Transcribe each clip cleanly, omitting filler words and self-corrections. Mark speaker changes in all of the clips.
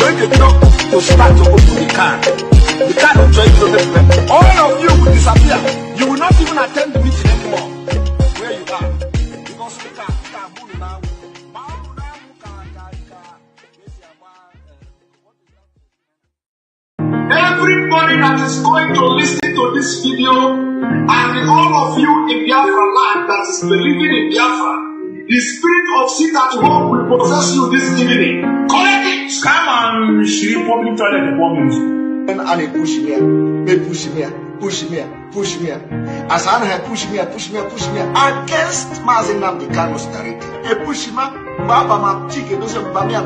Speaker 1: when they talk to start to open the can will join you. All of you will disappear. You will not even attend the meeting anymore. Where you are. Because we can move now. Everybody that is going to listen to this video, and all of you in Biafra land that is believing in Biafra, the spirit of sit at home will possess you this evening. Collect it!
Speaker 2: Come on, she public toilet woman.
Speaker 1: And they push me, push me. As I have push me against Mazinam the Kano started. They push me, Baba ma chicken doesn't bamia.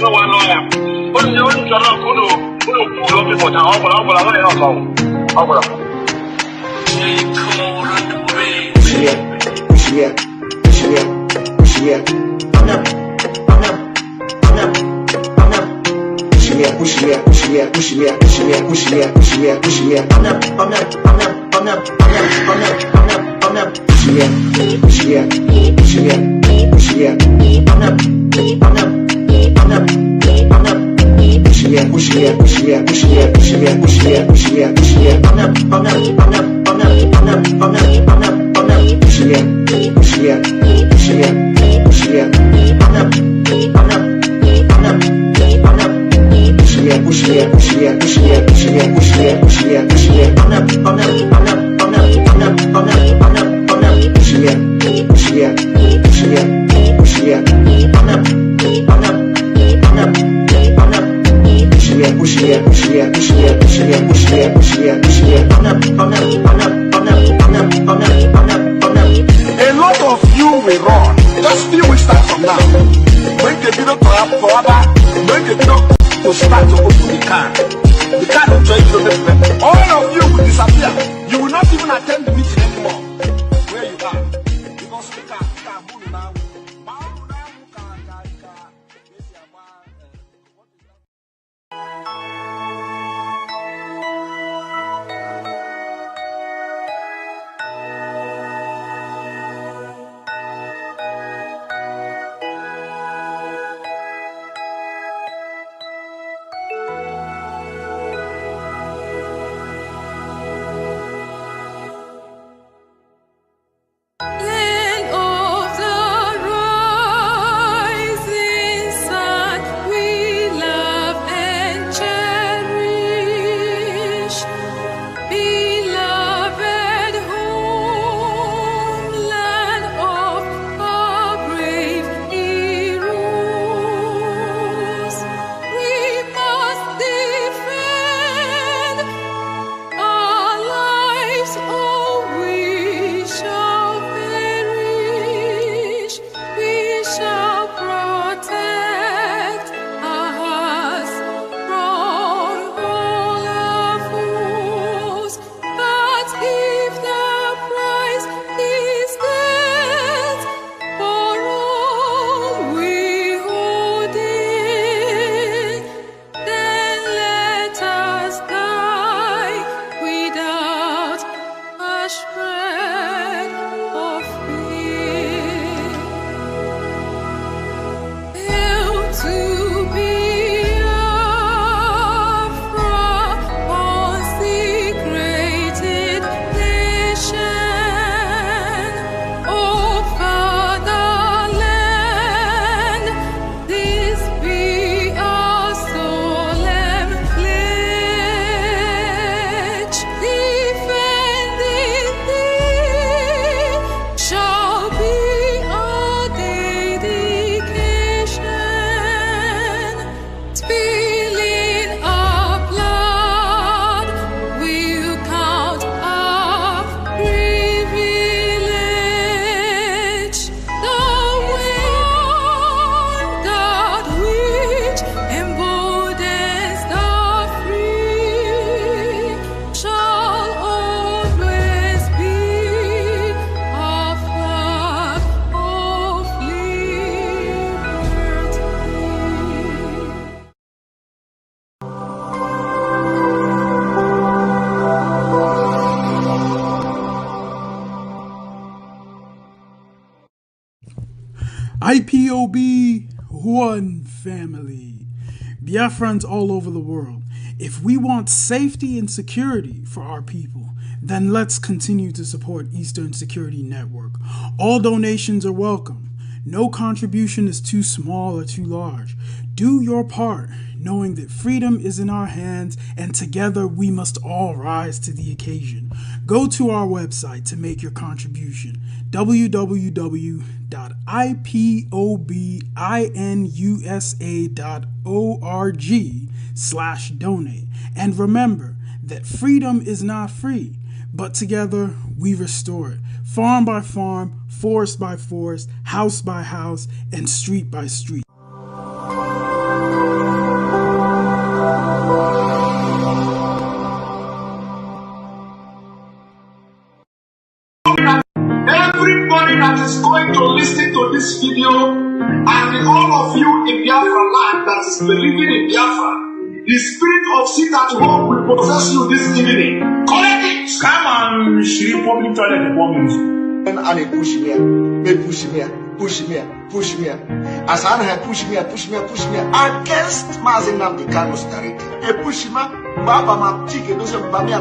Speaker 1: No one lawyer. But you only cannot go to pull up for town. Push me. A lot of you will run. Just few weeks time from now. When the video to have forever, when the video to start to open the can will join you. All of you will disappear. You will not even attend the meeting anymore. Where you are. Because we can move now.
Speaker 3: IPOB, one family. Biafrans all over the world. If we want safety and security for our people, then let's continue to support Eastern Security Network. All donations are welcome. No contribution is too small or too large. Do your part, knowing that freedom is in our hands and together we must all rise to the occasion. Go to our website to make your contribution, www.ipobinUSA.org/donate. And remember that freedom is not free, but together we restore it, farm by farm, forest by forest, house by house, and street by street.
Speaker 1: Everybody that is going to listen to this video and all of you in Biafra land that is believing in Biafra, the spirit of sit at home will possess you this evening. Correct it!
Speaker 2: Come on, Shiri public toilet the poor music.
Speaker 1: And they push me, they push me, push me, push me. As I push me against Mazinam the Kano started. They push me, Baba ma chicken, those are Bamia.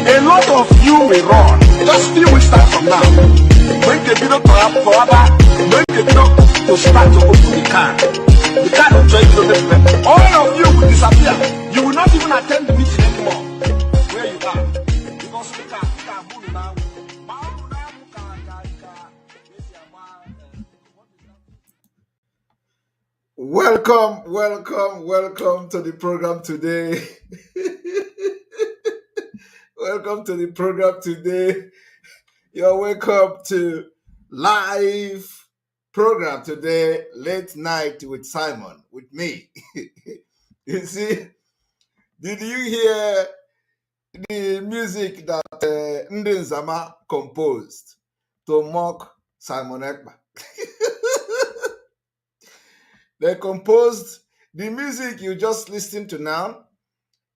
Speaker 1: A lot of you will run. Just few weeks time from now. When the video to have forever, when the video to start to open the can. The can will join you. All of you will disappear. You will not even attend the meeting anymore. Where you are. Because we can move now.
Speaker 4: Welcome to the program today. Welcome to the program today. You're welcome to live program today, late night with Simon, with me. You see, did you hear the music that Ndenzama composed to mock Simon Ekpa? They composed the music you just listened to now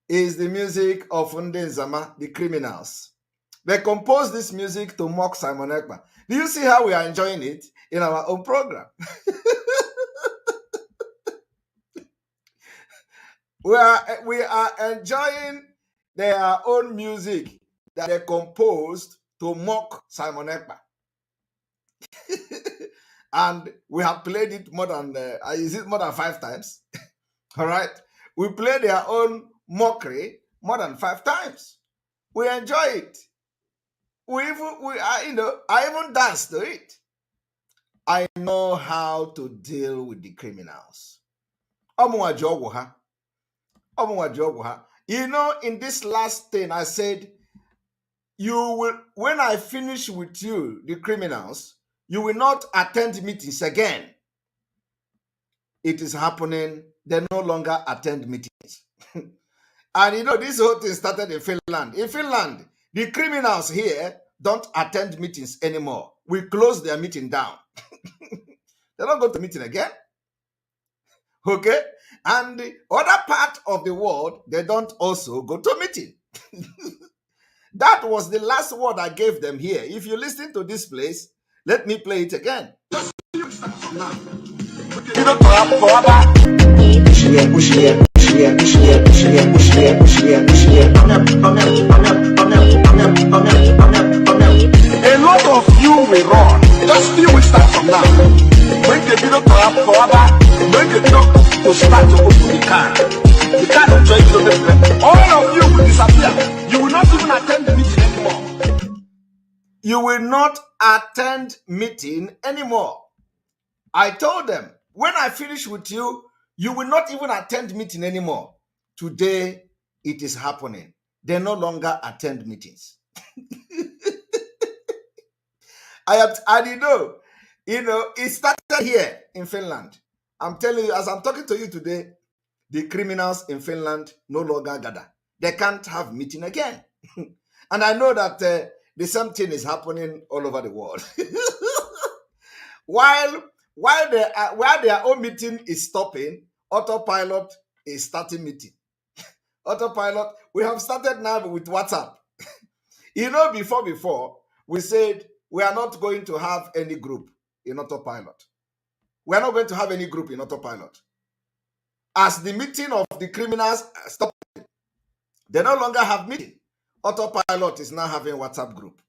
Speaker 4: is the music of Ndenzama, the Criminals. They composed this music to mock Simon Ekpa. Do you see how we are enjoying it in our own program? we are enjoying their own music that they composed to mock Simon Ekpa. And we have played it more than 5 times? All right. We played their own mockery more than 5 times. We enjoy it. I even dance to it. I know how to deal with the criminals. You know, in this last thing, I said, when I finish with you, the criminals, you will not attend meetings again. It is happening. They no longer attend meetings. And you know, this whole thing started in Finland. In Finland, the criminals here don't attend meetings anymore. We close their meeting down. They don't go to meeting again. Okay? And the other part of the world, they don't also go to meeting. That was the last word I gave them here. If you listen to this place, let me play it again.
Speaker 1: A lot of you will run. Just few will start from now. Make the video to have forever. Make the video to start to open the car. The car will join you. All of you will disappear. You will not even attend the meeting anymore.
Speaker 4: You will not attend meeting anymore. I told them, when I finish with you, you will not even attend meeting anymore. Today, it is happening. They no longer attend meetings. It started here in Finland. I'm telling you, as I'm talking to you today, the criminals in Finland no longer gather. They can't have meeting again. And I know that the same thing is happening all over the world. While their own meeting is stopping, autopilot is starting meeting. Autopilot, we have started now with WhatsApp. Before, we said we are not going to have any group in autopilot. We are not going to have any group in autopilot. As the meeting of the criminals stopped, they no longer have meeting. Autopilot is now having WhatsApp group.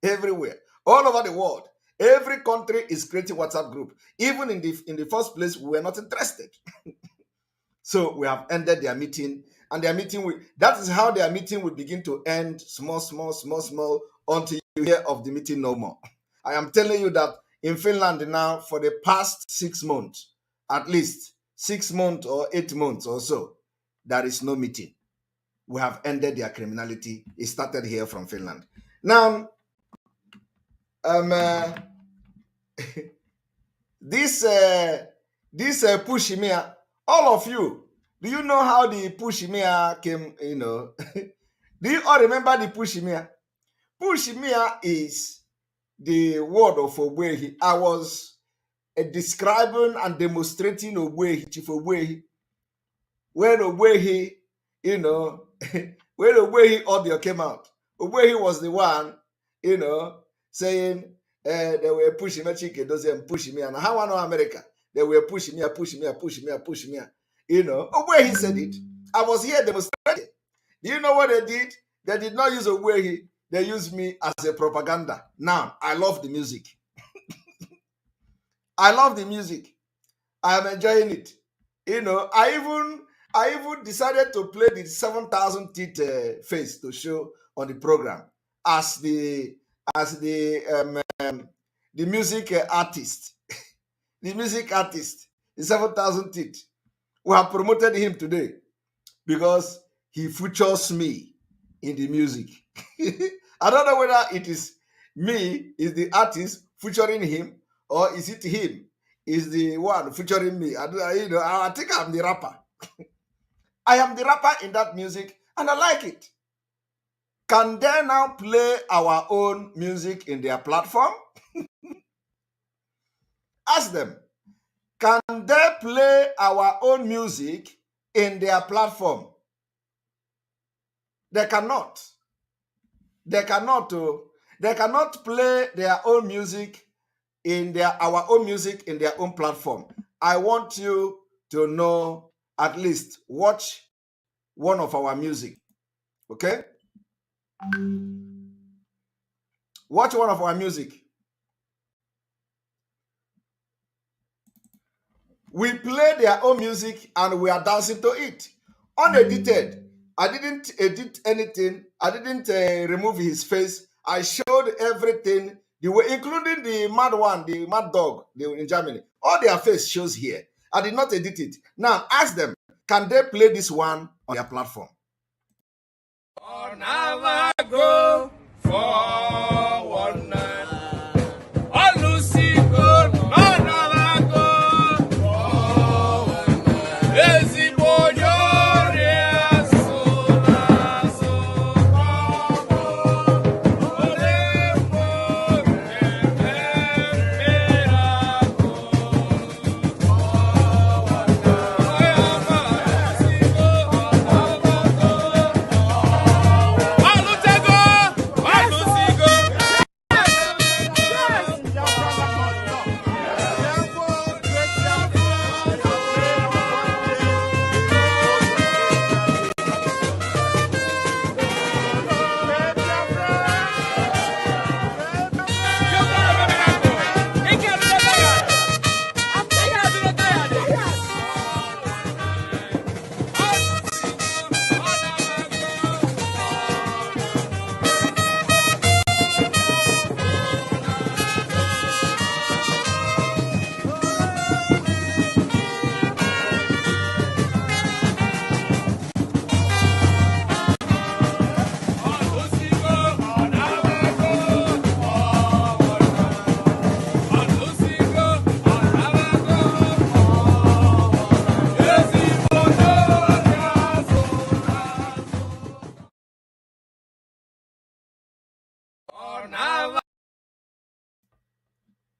Speaker 4: Everywhere, all over the world. Every country is creating WhatsApp group. Even in the first place, we were not interested. So we have ended their meeting, and their meeting that is how their meeting will begin to end small, until you hear of the meeting no more. I am telling you that in Finland now, for the past 6 months, at least 6 months or 8 months or so, there is no meeting. We have ended their criminality. It started here from Finland. Now, this Pushimia, all of you, do you know how the Pushimia came? Do you all remember the Pushimia? Pushimia is the word of Ogbuehi. I was describing and demonstrating Ogbuehi, Chief Ogbuehi. When Ogbuehi, when Ogbuehi audio came out, Ogbuehi was the one, saying they were pushing me, pushing me, and how I know America, they were pushing me. Ogbuehi said it. I was here demonstrating. Do you know what they did? They did not use Ogbuehi. They used me as a propaganda. Now, I love the music. I love the music. I am enjoying it. I even decided to play the 7,000 teeth face to show on the program as the music artist. The music artist, the 7,000 teeth. We have promoted him today because he features me in the music. I don't know whether it is me, is the artist featuring him, or is it him, is the one featuring me. I think I'm the rapper. I am the rapper in that music, and I like it. Can they now play our own music in their platform? Ask them. Can they play our own music in their platform? They cannot. They cannot play their own music in our own music in their own platform. I want you to know, at least watch one of our music. Okay? Watch one of our music. We play their own music and we are dancing to it. Unedited. I didn't edit anything. I didn't remove his face. I showed everything, the way, including the mad one, the mad dog in Germany. All their face shows here. I did not edit it. Now, ask them, can they play this one on their platform?
Speaker 5: Never go for one night. Go!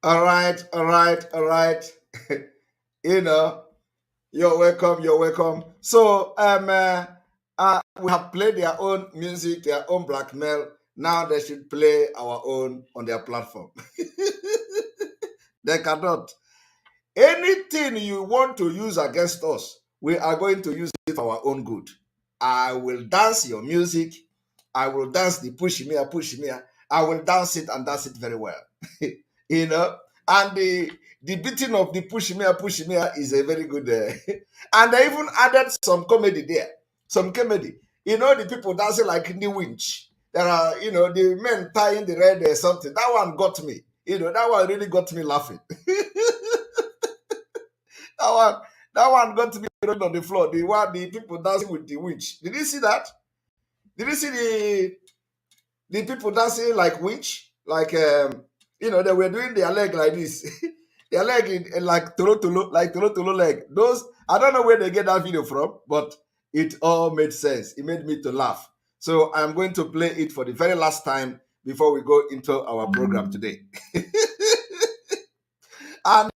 Speaker 4: All right. You know, you're welcome. So we have played their own music, their own blackmail. Now they should play our own on their platform. They cannot. Anything you want to use against us, we are going to use it for our own good. I will dance your music. I will dance the push me. I will dance it and dance it very well. You know, and the beating of the push me is a very good. And they even added some comedy there. Some comedy. You know, the people dancing like in the winch. There are, you know, the men tying the red or something. That one got me. You know, that one really got me laughing. That one got me on the floor. The people dancing with the winch. Did you see that? Did you see the people dancing like winch? Like you know, they were doing their leg like this. Their leg in like tolo leg. Those, I don't know where they get that video from, but it all made sense. It made me to laugh. So I'm going to play it for the very last time before we go into our program today. And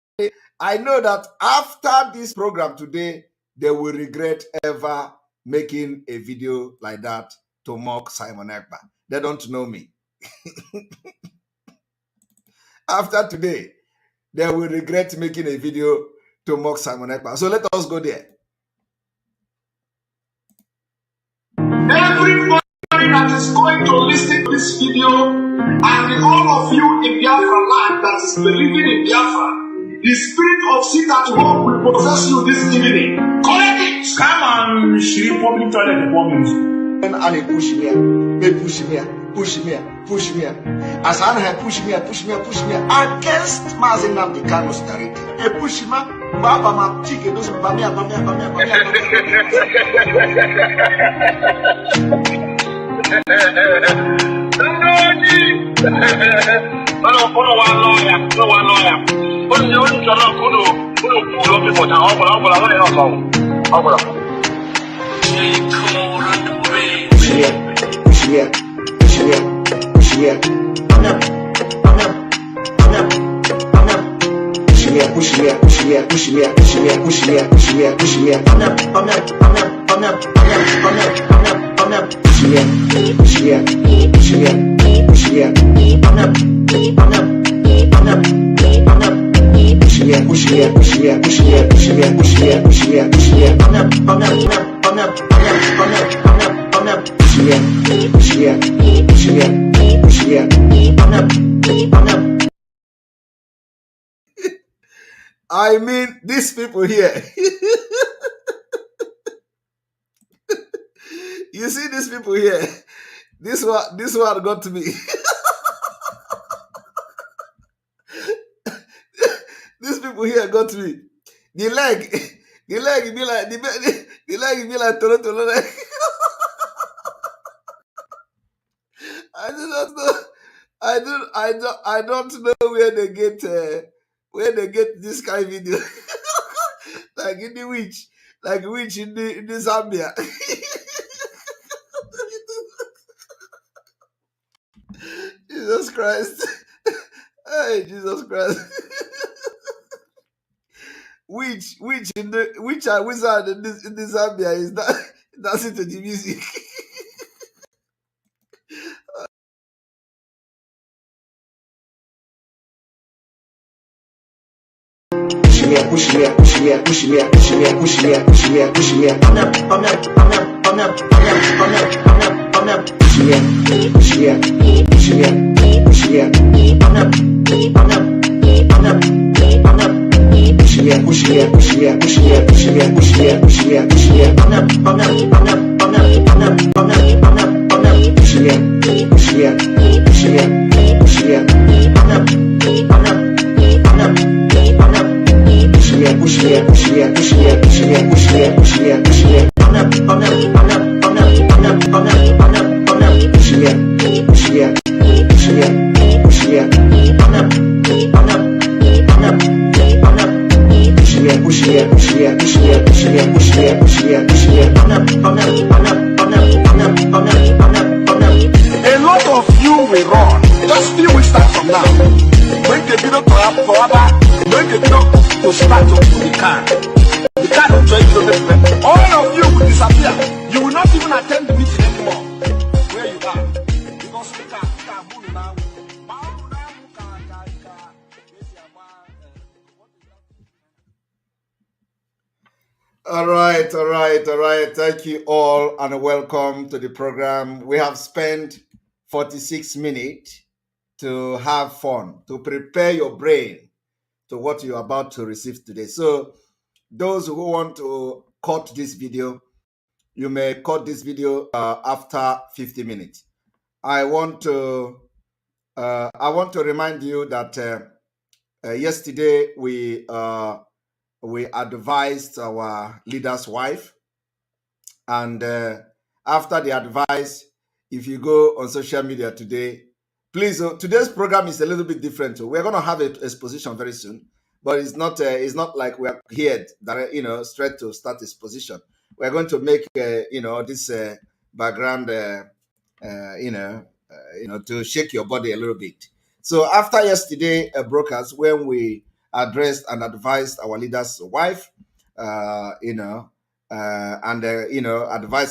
Speaker 4: I know that after this program today, they will regret ever making a video like that to mock Simon Ekpa. They don't know me. After today, they will regret making a video to mock Simon Ekpa. So let us go there.
Speaker 1: Everybody that is going to listen to this video, and all of you in Biafra land that is believing in Biafra, the spirit of sit at home will possess you this evening. Collect it!
Speaker 2: Come on, she public toilet performance.
Speaker 4: And they push me, they push me. As I have push me against Mazinam the Kano story. They push me, Baba ma chicken does bamia. I mean, these people here. You see these people here. This one got to me. These people here got to me. The leg be like tolo leg. I do not know. I don't know where they get this kind of video. Like in the witch in the Zambia. Jesus Christ. Hey, Jesus Christ. Which are wizard in the Zambia is dancing to the music. Push me. right, all right, all right. Thank you all and welcome to the program. We have spent 46 minutes to have fun, to prepare your brain to what you're about to receive today. So, those who want to cut this video, you may cut this video after 50 minutes. I want to remind you that yesterday we advised our leader's wife, and after the advice, if you go on social media today, please, today's program is a little bit different. We're going to have an exposition very soon, but it's not like we're here that straight to start exposition. We're going to make this background to shake your body a little bit. So after yesterday broadcast, when we addressed and advised our leader's wife, advise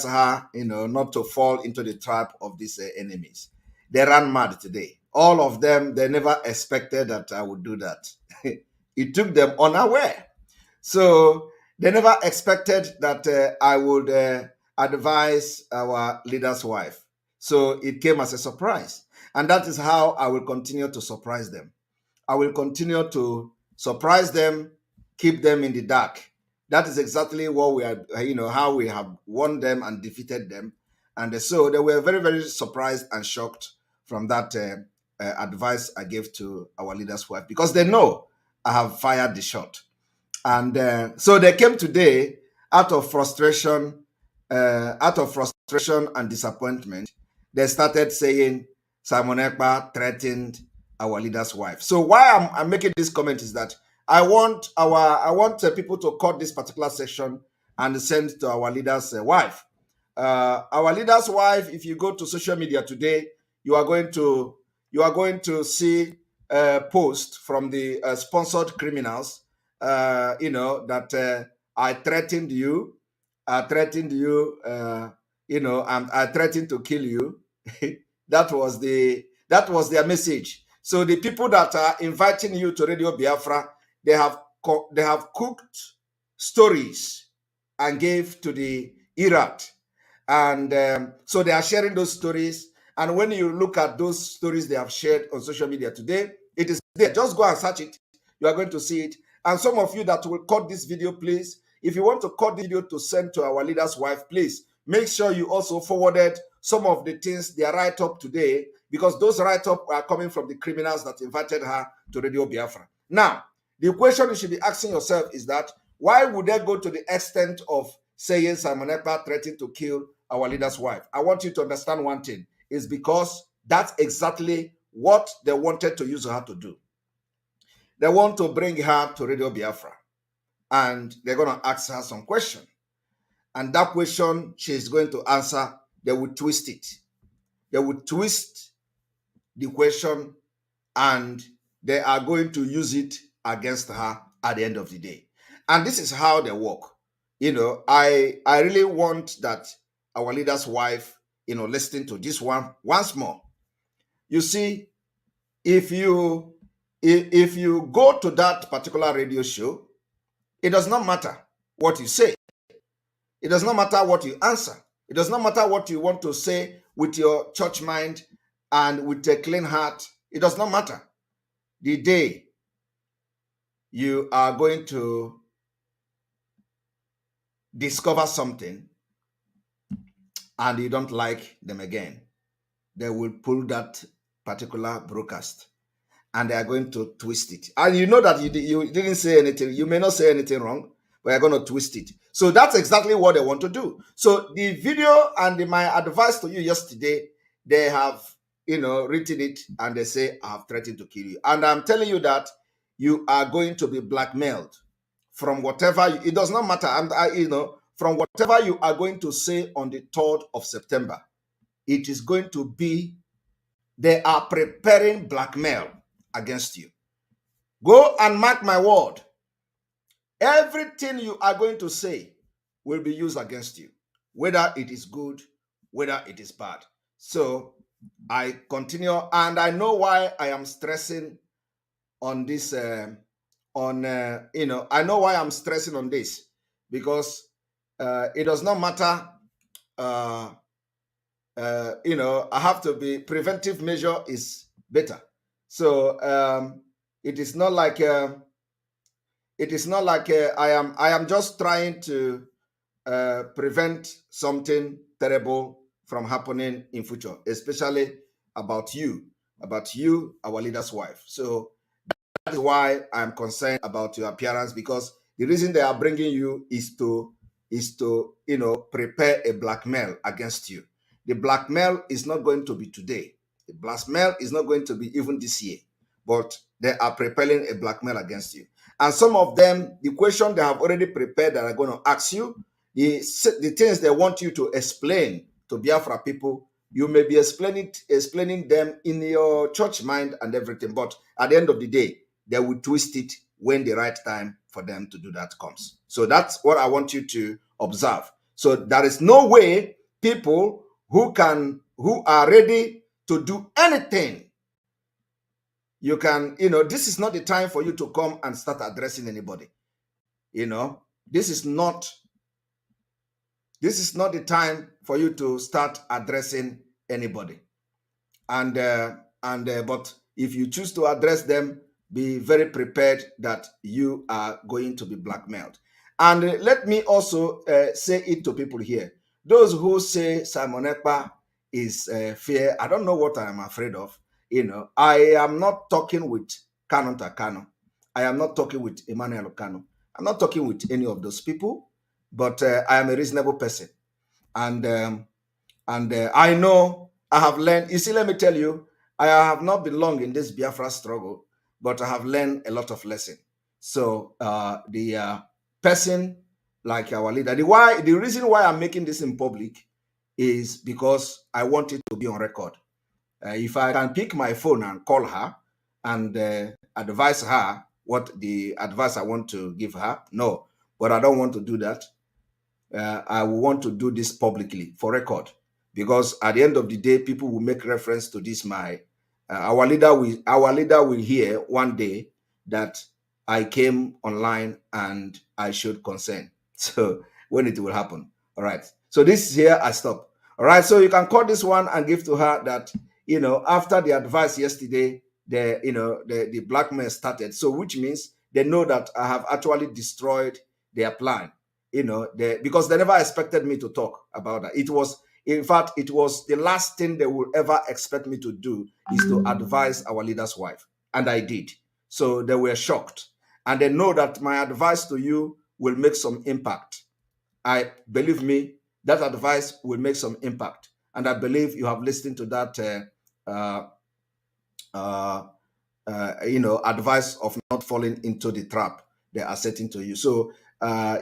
Speaker 4: her, not to fall into the trap of these enemies. They ran mad today. All of them, they never expected that I would do that. It took them unaware. So they never expected that I would advise our leader's wife. So it came as a surprise. And that is how I will continue to surprise them. I will continue to surprise them, keep them in the dark. That is exactly what we are, how we have won them and defeated them. And so they were very, very surprised and shocked from that advice I gave to our leader's wife, because they know I have fired the shot. And so they came today out of frustration and disappointment. They started saying Simon Ekpa threatened our leader's wife. So why I'm making this comment is that I want people to cut this particular section and send to our leader's wife. Our leader's wife, if you go to social media today, you are going to see a post from the sponsored criminals, that I threatened you, and I threatened to kill you. That was their message. So the people that are inviting you to Radio Biafra, they have cooked stories and gave to the Iraq. And so they are sharing those stories. And when you look at those stories they have shared on social media today, it is there. Just go and search it. You are going to see it. And some of you that will cut this video, please, if you want to cut the video to send to our leader's wife, please make sure you also forwarded some of the things they write up today, because those write-up are coming from the criminals that invited her to Radio Biafra. Now, the question you should be asking yourself is that, why would they go to the extent of saying Simon Ekpa threatened to kill our leader's wife? I want you to understand one thing. It's because that's exactly what they wanted to use her to do. They want to bring her to Radio Biafra, and they're going to ask her some question. And that question she's going to answer, they will twist it. They will twist the question, and they are going to use it against her at the end of the day. And this is how they work. I really want that our leader's wife, listen to this one once more. You see, if you go to that particular radio show, it does not matter what you say. It does not matter what you answer. It does not matter what you want to say with your church mind and with a clean heart. It does not matter. The day you are going to discover something and you don't like them again, they will pull that particular broadcast and they are going to twist it. And you know that you didn't say anything. You may not say anything wrong, but you're going to twist it. So that's exactly what they want to do. So the video and my advice to you yesterday, they have, written it and they say, I have threatened to kill you. And I'm telling you that you are going to be blackmailed from whatever, it does not matter. From whatever you are going to say on the 3rd of September, it is going to be, they are preparing blackmail against you. Go and mark my word. Everything you are going to say will be used against you, whether it is good, whether it is bad. So I continue, and I know why I am stressing on this. I know why I'm stressing on this, because it does not matter. I have to be preventive measure is better. So it is not like I am just trying to prevent something terrible from happening in future, especially about you, our leader's wife. So that is why I'm concerned about your appearance, because the reason they are bringing you is to prepare a blackmail against you. The blackmail is not going to be today. The blackmail is not going to be even this year, but they are preparing a blackmail against you. And some of them, the question they have already prepared that are going to ask you, the things they want you to explain to Biafra people, you may be explaining them in your church mind and everything, but at the end of the day, they will twist it when the right time for them to do that comes. So that's what I want you to observe. So there is no way people who are ready to do anything, you can, this is not the time for you to come and start addressing anybody. This is not the time for you to start addressing anybody. But if you choose to address them, be very prepared that you are going to be blackmailed. And let me also say it to people here. Those who say Simon Ekpa is fear, I don't know what I am afraid of. I am not talking with Kano. I am not talking with Emmanuel Kano. I'm not talking with any of those people, but I am a reasonable person. And I know I have learned. You see, let me tell you, I have not been long in this Biafra struggle, but I have learned a lot of lessons. So the person like our leader, the reason why I'm making this in public is because I want it to be on record. If I can pick my phone and call her and advise her what the advice I want to give her, no, but I don't want to do that. I want to do this publicly for record, because at the end of the day, people will make reference to this. Our leader will hear one day that I came online and I showed consent. So when it will happen. All right. So this here I stop. All right. So you can call this one and give to her that, after the advice yesterday, the blackmail started. So which means they know that I have actually destroyed their plan. Because they never expected me to talk about that. In fact, it was the last thing they would ever expect me to do, is to advise our leader's wife. And I did. So they were shocked. And they know that my advice to you will make some impact. Believe me, that advice will make some impact. And I believe you have listened to that advice of not falling into the trap they are setting to you. So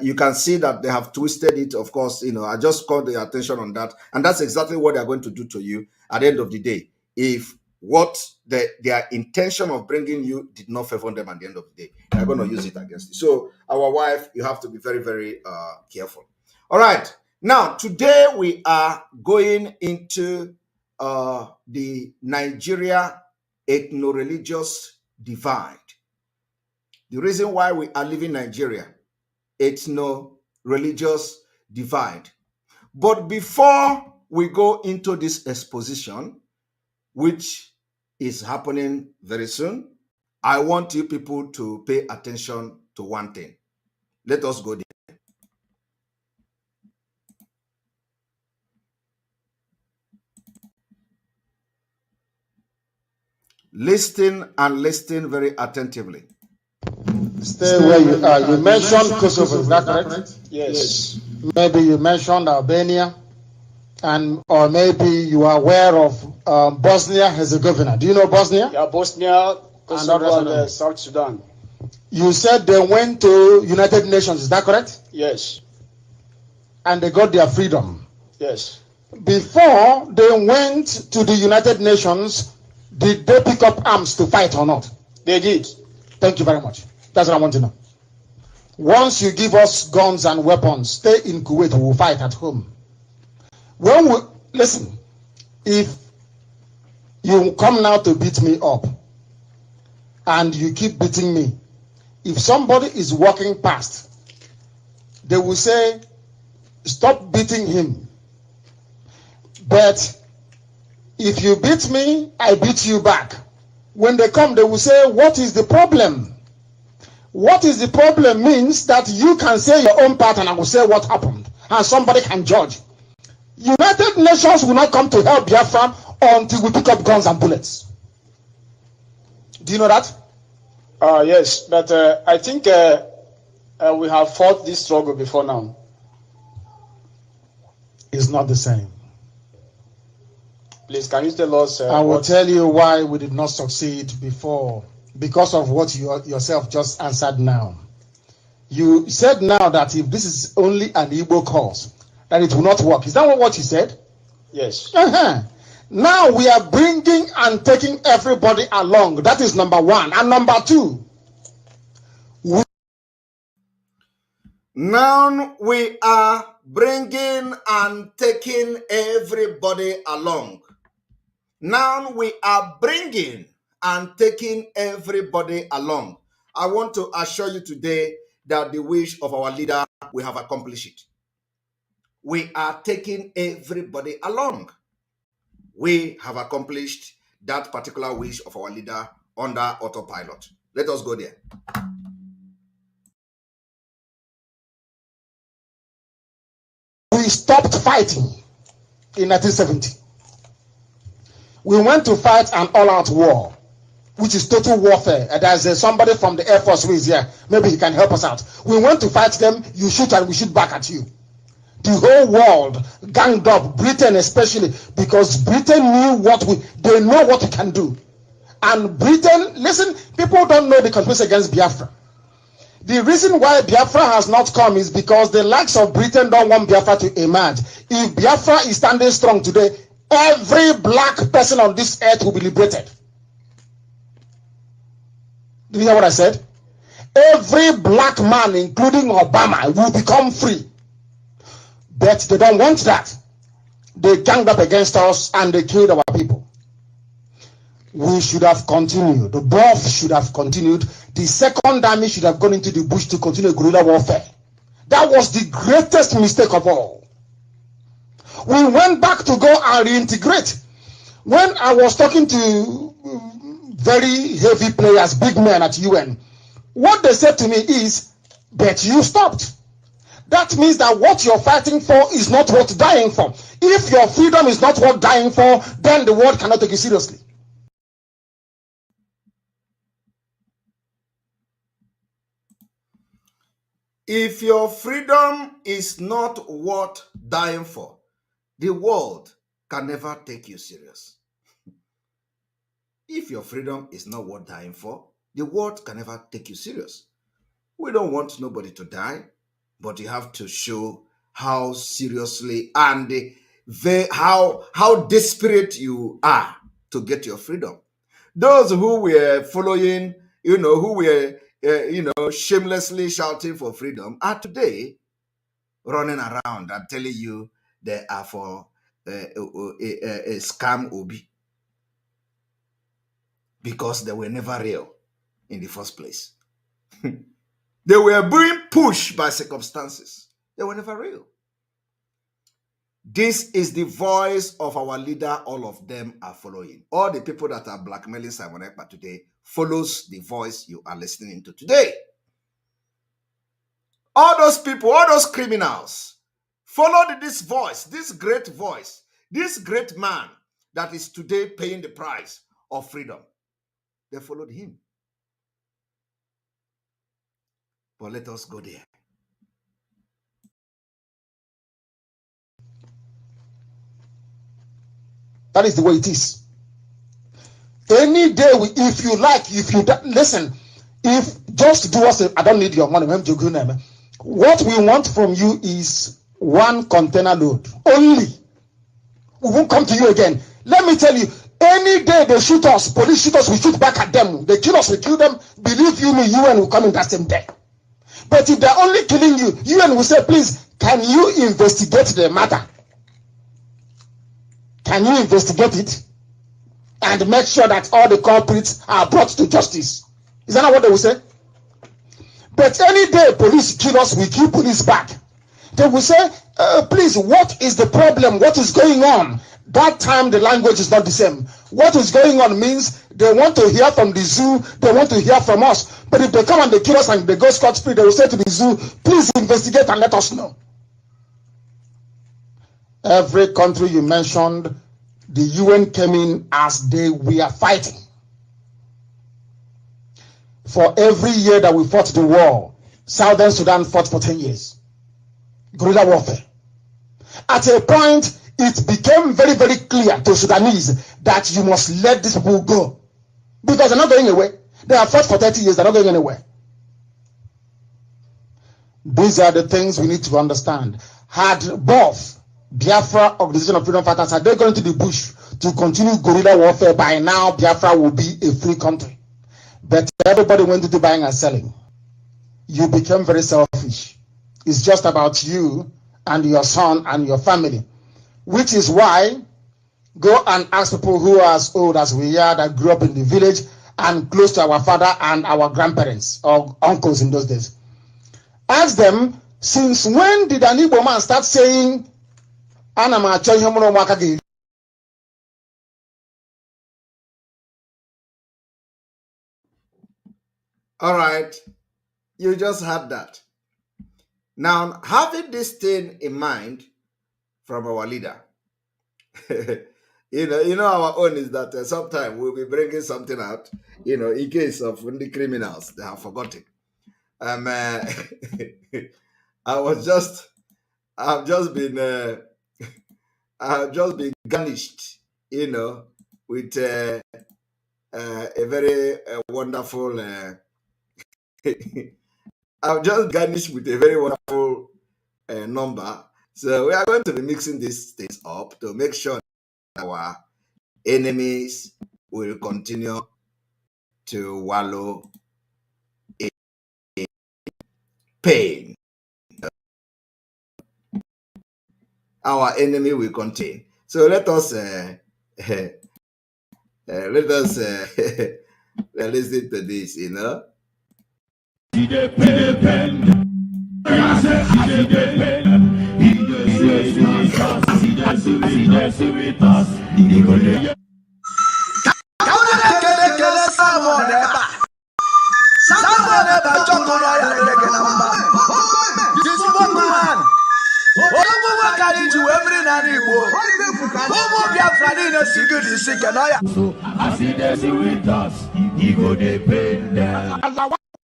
Speaker 4: you can see that they have twisted it. Of course, I just called the attention on that. And that's exactly what they're going to do to you at the end of the day. If what their intention of bringing you did not favor them at the end of the day, they're going to use it against you. So our wife, you have to be very, very careful. All right. Now, today we are going into the Nigeria ethno-religious divide. The reason why we are leaving Nigeria, ethno-religious divide. But before we go into this exposition, which is happening very soon, I want you people to pay attention to one thing. Let us go there. Listen and listen very attentively.
Speaker 6: Stay where you are. You mentioned Kosovo, is that correct?
Speaker 2: Yes.
Speaker 6: Maybe you mentioned Albania, or maybe you are aware of Bosnia-Herzegovina. Do you know Bosnia?
Speaker 2: Yeah, Bosnia, Kosovo, and South Sudan.
Speaker 6: You said they went to United Nations, is that correct?
Speaker 2: Yes.
Speaker 6: And they got their freedom.
Speaker 2: Yes.
Speaker 6: Before they went to the United Nations, did they pick up arms to fight or not?
Speaker 2: They did.
Speaker 6: Thank you very much. That's what I want to know. Once you give us guns and weapons, stay in Kuwait, we will fight at home. Listen, if you come now to beat me up and you keep beating me, if somebody is walking past, they will say, stop beating him. But if you beat me, I beat you back. When they come, they will say, what is the problem? What is the problem means that you can say your own part and I will say what happened. And somebody can judge. United Nations will not come to help Biafra until we pick up guns and bullets. Do you know that?
Speaker 2: Yes, but I think we have fought this struggle before now.
Speaker 6: It's not the same.
Speaker 2: Please, can you tell us?
Speaker 6: I will tell you why we did not succeed before. Because of what you yourself just answered now. You said now that if this is only an Igbo cause, that it will not work. Is that what you said?
Speaker 2: Yes.
Speaker 6: Now we are bringing and taking everybody along. That is number one. And number two,
Speaker 4: now we are bringing and taking everybody along. Now we are bringing and taking everybody along. I want to assure you today that the wish of our leader, we have accomplished it. We are taking everybody along. We have accomplished that particular wish of our leader under autopilot. Let us go there.
Speaker 6: We stopped fighting in 1970. We went to fight an all-out war, which is total warfare. And there's somebody from the Air Force who is here. Maybe he can help us out. We went to fight them. You shoot and we shoot back at you. The whole world ganged up, Britain especially, because Britain knew they know what we can do. And Britain, listen, people don't know the conspiracy against Biafra. The reason why Biafra has not come is because the likes of Britain don't want Biafra to emerge. If Biafra is standing strong today, every black person on this earth will be liberated. Did you hear what I said? Every black man, including Obama, will become free. But they don't want that. They ganged up against us and they killed our people. We should have continued. The BOF should have continued. The second army should have gone into the bush to continue guerrilla warfare. That was the greatest mistake of all. We went back to go and reintegrate. When I was talking to very heavy players, big men at UN, what they said to me is, but you stopped. That means that what you're fighting for is not worth dying for. If your freedom is not worth dying for, then the world cannot take you seriously.
Speaker 4: If your freedom is not worth dying for, the world can never take you serious. If your freedom is not worth dying for, the world can never take you serious. We don't want nobody to die, but you have to show how seriously and how desperate you are to get your freedom. Those who were following, who were, shamelessly shouting for freedom are today running around and telling you they are for a scam Obi because they were never real in the first place. They were being pushed by circumstances. They were never real. This is the voice of our leader. All of them are following. All the people that are blackmailing Simon Ekpa today follows the voice you are listening to today. All those people, all those criminals, followed this voice, this great man that is today paying the price of freedom. They followed him. But let us go there.
Speaker 6: That is the way it is. Any day, if you like, listen, if just do us, I don't need your money. What we want from you is one container load only. We won't come to you again. Let me tell you, any day they shoot us, police shoot us, we shoot back at them. They kill us, we kill them. Believe you me, UN will come in that same day. But if they're only killing you, UN will say, please, can you investigate the matter? Can you investigate it? And make sure that all the culprits are brought to justice. Is that not what they will say? But any day police kill us, we kill police back. They will say, please, what is the problem? What is going on? That time the language is not the same. What is going on means they want to hear from the zoo, they want to hear from us. But if they come and they kill us and they go scot-free, they will say to the zoo, please investigate and let us know. Every country you mentioned, the UN came in as they were fighting. For every year that we fought the war, Southern Sudan fought for 10 years. Guerrilla warfare. At a point, it became very, very clear to Sudanese that you must let these people go. Because they're not going away. They have fought for 30 years, they're not going anywhere. These are the things we need to understand. Had both Biafra, Organization of Freedom Fighters, had they gone to the bush to continue guerrilla warfare, by now Biafra will be a free country. But everybody went into buying and selling. You became very selfish. It's just about you and your son and your family. Which is why, go and ask people who are as old as we are, that grew up in the village and close to our father and our grandparents or uncles in those days. Ask them, since when did an Igbo man start saying,
Speaker 4: All right, you just had that. Now, having this thing in mind from our leader, you know, our own is that sometimes we'll be bringing something out, in case of the criminals, they have forgotten. I've just been garnished, with a very wonderful. I've just garnished with a very wonderful number. So we are going to be mixing these things up to make sure that our enemies will continue to wallow in pain. Our enemy will continue. So let us listen to this,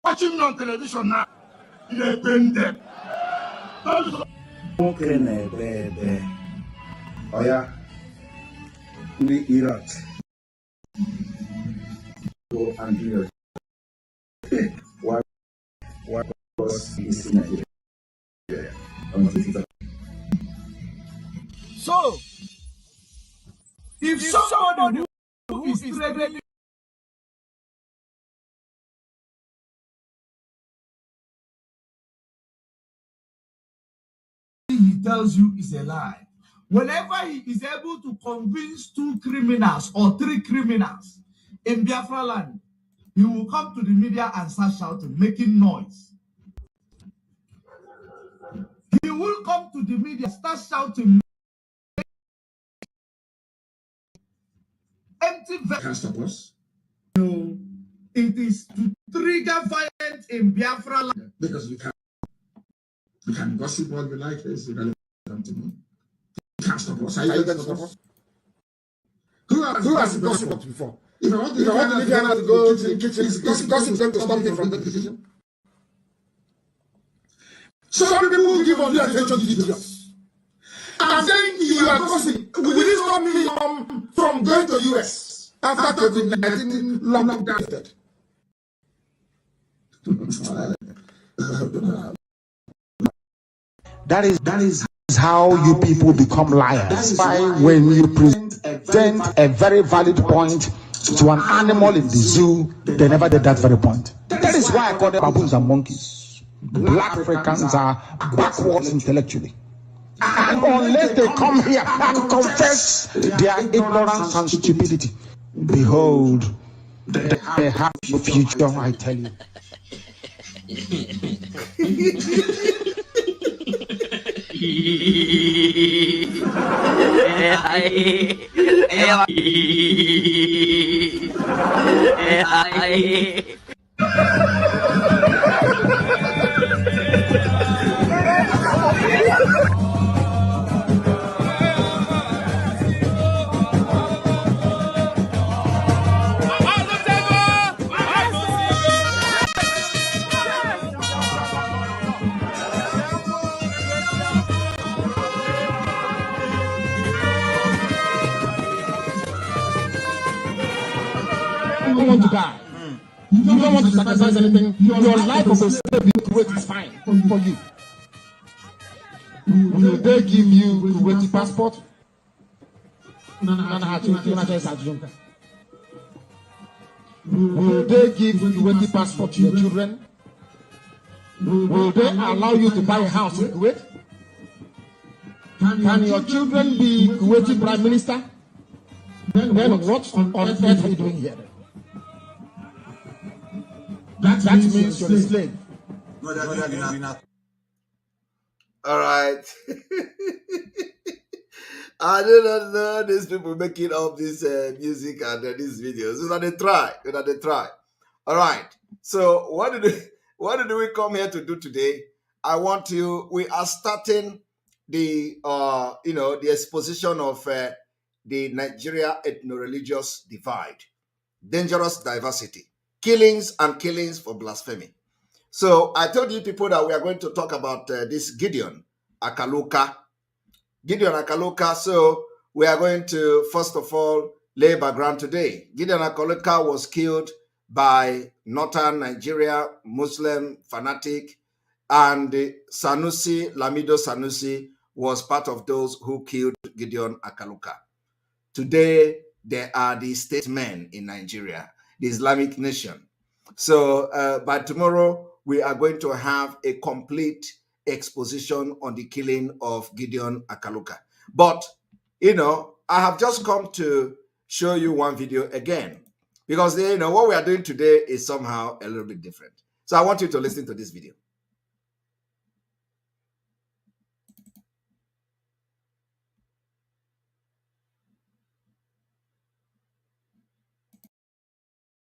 Speaker 1: Watching on television now, they been there.
Speaker 7: Oh yeah, the Iraq. Go and do your why was in Nigeria?
Speaker 1: So, if somebody who is trading he tells you is a lie, whenever he is able to convince 2 criminals or 3 criminals in Biafra land, he will come to the media and start shouting, making noise. He will come to the media, start shouting, empty vessels. No, it is to trigger violence in Biafra land.
Speaker 7: Because we can gossip what we like. It's irrelevant to me. You can't stop us. Are you going to stop us? Who has gossiped before? If I want to go to the kitchen, is gossip going to stop me from the kitchen? Some people give all the attention to videos. I'm saying you are gossiping. Will this stop me from going to US after COVID-19 lockdown?
Speaker 6: That is how you people become liars. When you present a very valid point to an animal in the zoo, they never did that very point. That is why I call them baboons and monkeys. Black Africans are backwards intellectually. And unless they come here and confess their ignorance and stupidity, behold, they have no future, I tell you. You don't want to die. You don't want to sacrifice anything. Your life as a slave in Kuwait is fine for you. Will they give you Kuwaiti passport? Will they give Kuwaiti passport to your children? Will they allow you to buy a house in Kuwait? Can your children be Kuwaiti prime minister? Then what on earth are you doing here? That means you're a slave.
Speaker 4: All right. I do not know these people making up this music and these videos. So they try. All right. So what did we come here to do today? We are starting the the exposition of the Nigeria ethno-religious divide, dangerous diversity, killings for blasphemy. So I told you people that we are going to talk about this Gideon Akaluka. So we are going to, first of all, lay background today. Gideon Akaluka was killed by northern Nigeria Muslim fanatic, and Lamido Sanusi was part of those who killed Gideon Akaluka. Today, they are the statesmen in Nigeria, the Islamic nation. So by tomorrow, we are going to have a complete exposition on the killing of Gideon Akaluka. But, I have just come to show you one video again, because, what we are doing today is somehow a little bit different. So I want you to listen to this video.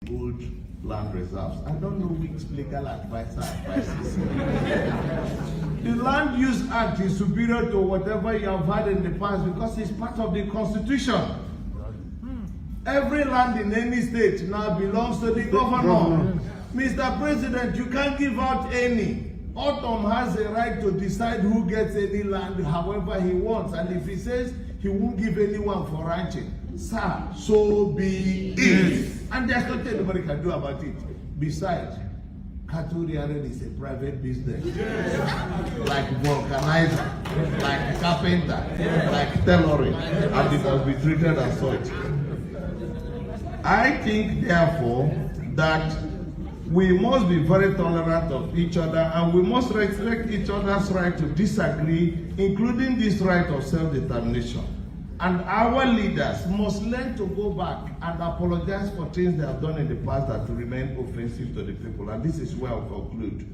Speaker 8: Good land reserves. I don't know which legal advisor advises. The Land Use Act is superior to whatever you have had in the past because it's part of the Constitution. Every land in any state now belongs to the governor. Mr. President, you can't give out any. Autumn has a right to decide who gets any land however he wants, and if he says he won't give anyone for ranching, sir, so be it. And there's nothing anybody can do about it. Besides, cattle rearing is a private business. Like vulcanizer, like carpenter, like tailoring, and it must be treated as such. I think, therefore, that we must be very tolerant of each other, and we must respect each other's right to disagree, including this right of self-determination. And our leaders must learn to go back and apologize for things they have done in the past that remain offensive to the people. And this is where I'll conclude.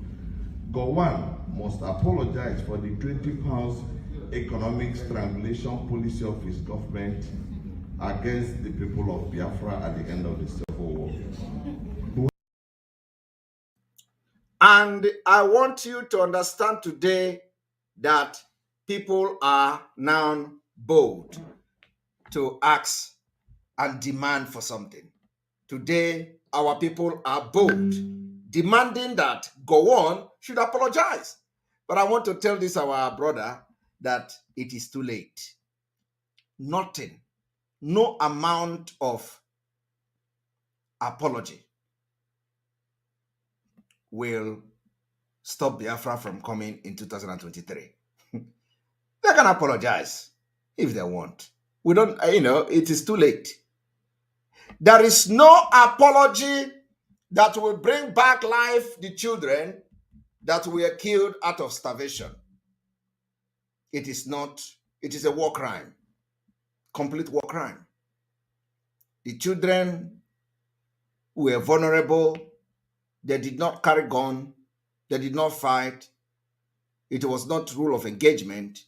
Speaker 8: Gowon must apologize for the 20 pounds economic strangulation policy of his government against the people of Biafra at the end of the Civil War.
Speaker 4: And I want you to understand today that people are now bold to ask and demand for something. Today, our people are bold, demanding that Gowon should apologize. But I want to tell this our brother that it is too late. Nothing, no amount of apology will stop Biafra from coming in 2023. They can apologize if they want. We don't, it is too late. There is no apology that will bring back life the children that were killed out of starvation. It is not, it is a war crime, complete war crime. The children were vulnerable. They did not carry gun. They did not fight. It was not rule of engagement.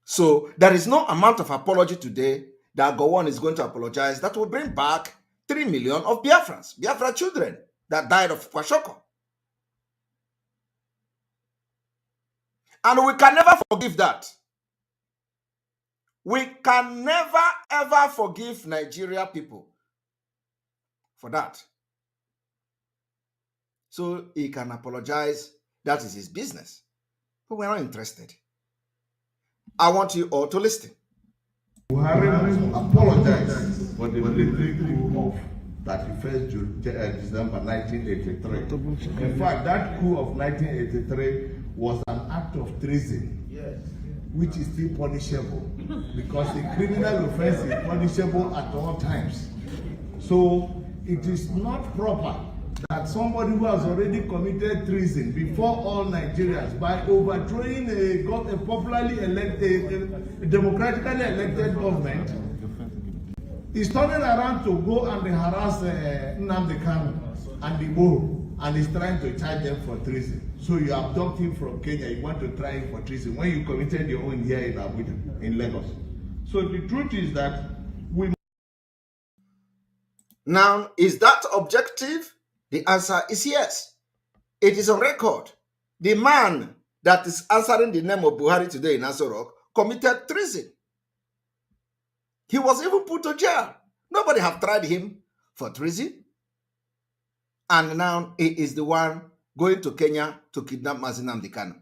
Speaker 4: So there is no amount of apology today that Gowon is going to apologize that will bring back 3 million of Biafra children that died of Kwashoko. And we can never forgive that. We can never, ever forgive Nigeria people for that. So he can apologize. That is his business. But we're not interested. I want you all to listen.
Speaker 8: Buhari apologized for the military coup of 31st December 1983. In fact, that coup of 1983 was an act of treason, which is still punishable because a criminal offense is punishable at all times. So it is not proper that somebody who has already committed treason before all Nigerians by overthrowing a popularly elected, a democratically elected government is turning around to go and harass Nnamdi Kano and the Igbo and is trying to charge them for treason. So you abduct him from Kenya, you want to try him for treason when you committed your own here in Abuja, in Lagos. So the truth is that we...
Speaker 4: Now, is that objective? The answer is yes. It is on record. The man that is answering the name of Buhari today in Aso Rock committed treason. He was even put to jail. Nobody have tried him for treason. And now he is the one going to Kenya to kidnap Mazi Nnamdi Kanu.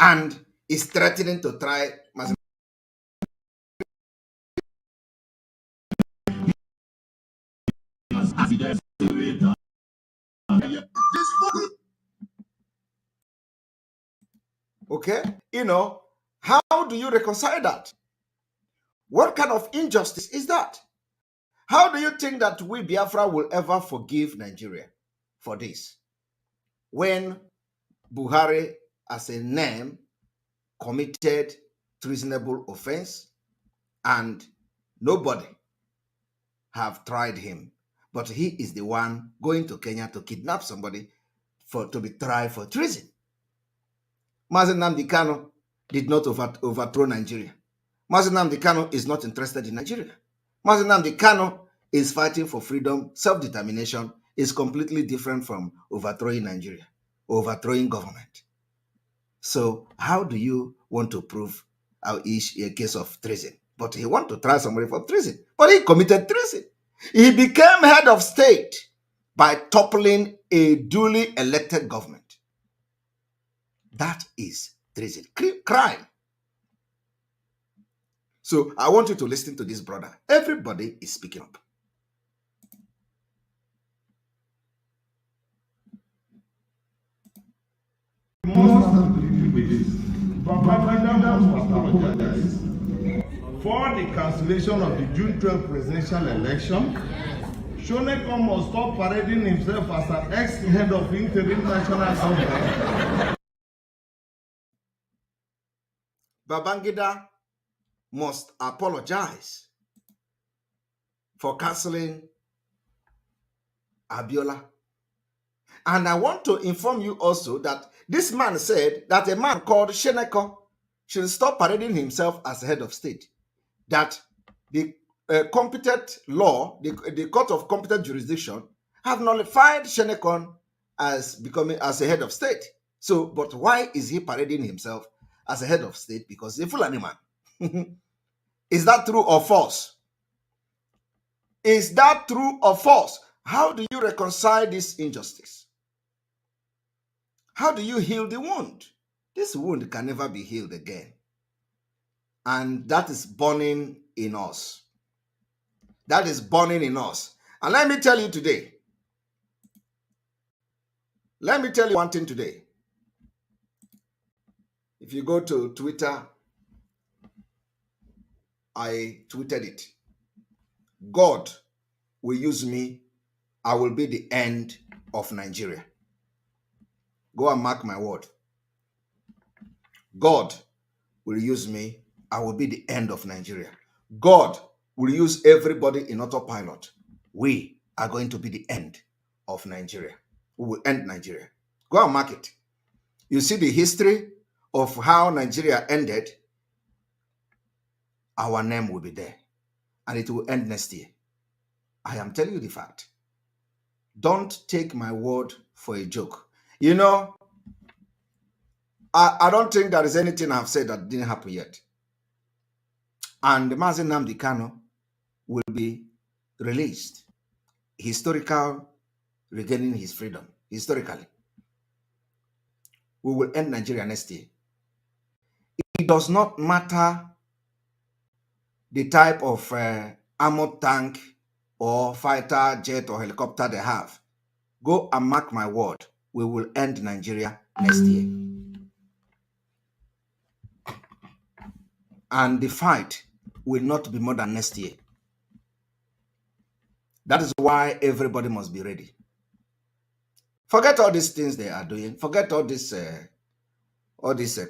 Speaker 4: And is threatening to try Mazi. Okay, you know, how do you reconcile that? What kind of injustice is that? How do you think that we Biafra will ever forgive Nigeria for this? When Buhari, as a name, committed treasonable offense and nobody have tried him, but he is the one going to Kenya to kidnap somebody to be tried for treason. Mazi Nnamdi Kanu did not overthrow Nigeria. Mazi Nnamdi Kanu is not interested in Nigeria. Mazi Nnamdi Kanu is fighting for freedom, self-determination, is completely different from overthrowing Nigeria, overthrowing government. So how do you want to prove a case of treason? But he want to try somebody for treason, but he committed treason. He became head of state by toppling a duly elected government. That is treason, crime. So I want you to listen to this brother. Everybody is speaking up.
Speaker 8: For the cancellation of the June 12 presidential election, Shoneko must stop parading himself as an ex-head of interim national government.
Speaker 4: Babangida must apologize for canceling Abiola. And I want to inform you also that this man said that a man called Sheneko should stop parading himself as head of state. That the competent law, the court of competent jurisdiction, have nullified Sheneko as a head of state. So, but why is he parading himself as a head of state? Because he's a Fulani man. Is that true or false? Is that true or false? How do you reconcile this injustice? How do you heal the wound? This wound can never be healed again. And that is burning in us. That is burning in us. And let me tell you today. Let me tell you one thing today. If you go to Twitter, I tweeted it. God will use me. I will be the end of Nigeria. Go and mark my word. God will use me. I will be the end of Nigeria. God will use everybody in autopilot. We are going to be the end of Nigeria. We will end Nigeria. Go and mark it. you see the history of how Nigeria ended, our name will be there. And it will end next year. I am telling you the fact. Don't take my word for a joke. You know, I don't think there is anything I've said that didn't happen yet. And Mazi Nnamdi Kano will be released. Historical, regaining his freedom. Historically. We will end Nigeria next year. It does not matter the type of armored tank or fighter jet or helicopter they have. Go and mark my word. We will end Nigeria next year. And the fight will not be more than next year. That is why everybody must be ready. Forget all these things they are doing. Forget all this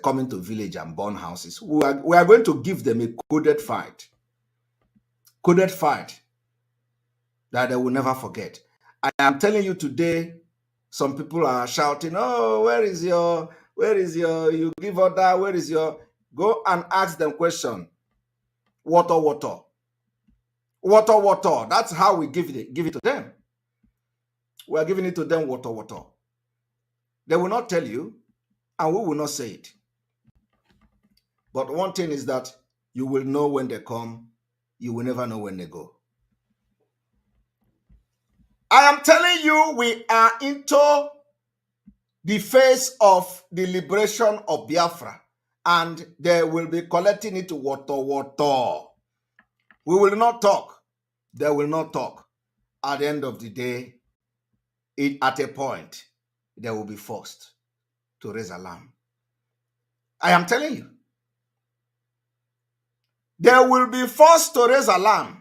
Speaker 4: coming to village and burn houses. We are going to give them a coded fight. Coded fight that they will never forget. I am telling you today, some people are shouting, oh, where is your, you give order, where is your, go and ask them question. Water. That's how we give it to them. We are giving it to them, water. They will not tell you, and we will not say it. But one thing is that you will know when they come, you will never know when they go. I am telling you, we are into the phase of the liberation of Biafra, and they will be collecting it water. We will not talk. They will not talk. At the end of the day, at a point, they will be forced to raise alarm. I am telling you. They will be forced to raise alarm.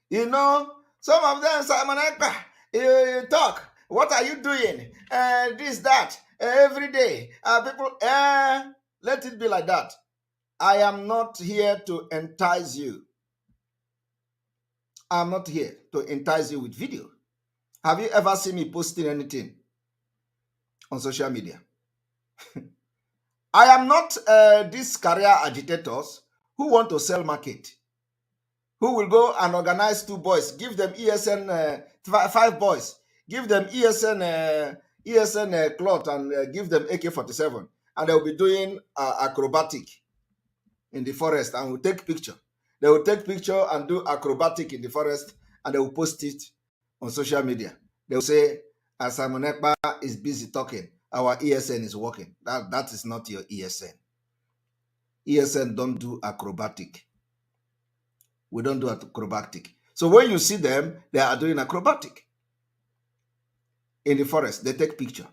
Speaker 4: You know, some of them, Simon Ekpa, you talk. What are you doing? This, that, every day. People, let it be like that. I am not here to entice you. I'm not here to entice you with video. Have you ever seen me posting anything on social media? I am not these career agitators who want to sell market, who will go and organize 2 boys, give them ESN, 5 boys, give them ESN cloth and give them AK-47, and they will be doing acrobatic in the forest and will take picture. They will take picture and do acrobatic in the forest, and they will post it on social media. They will say, as Simon Ekpa is busy talking, our ESN is working. That is not your ESN. ESN don't do acrobatic. We don't do acrobatic. So when you see them, they are doing acrobatic in the forest. They take picture.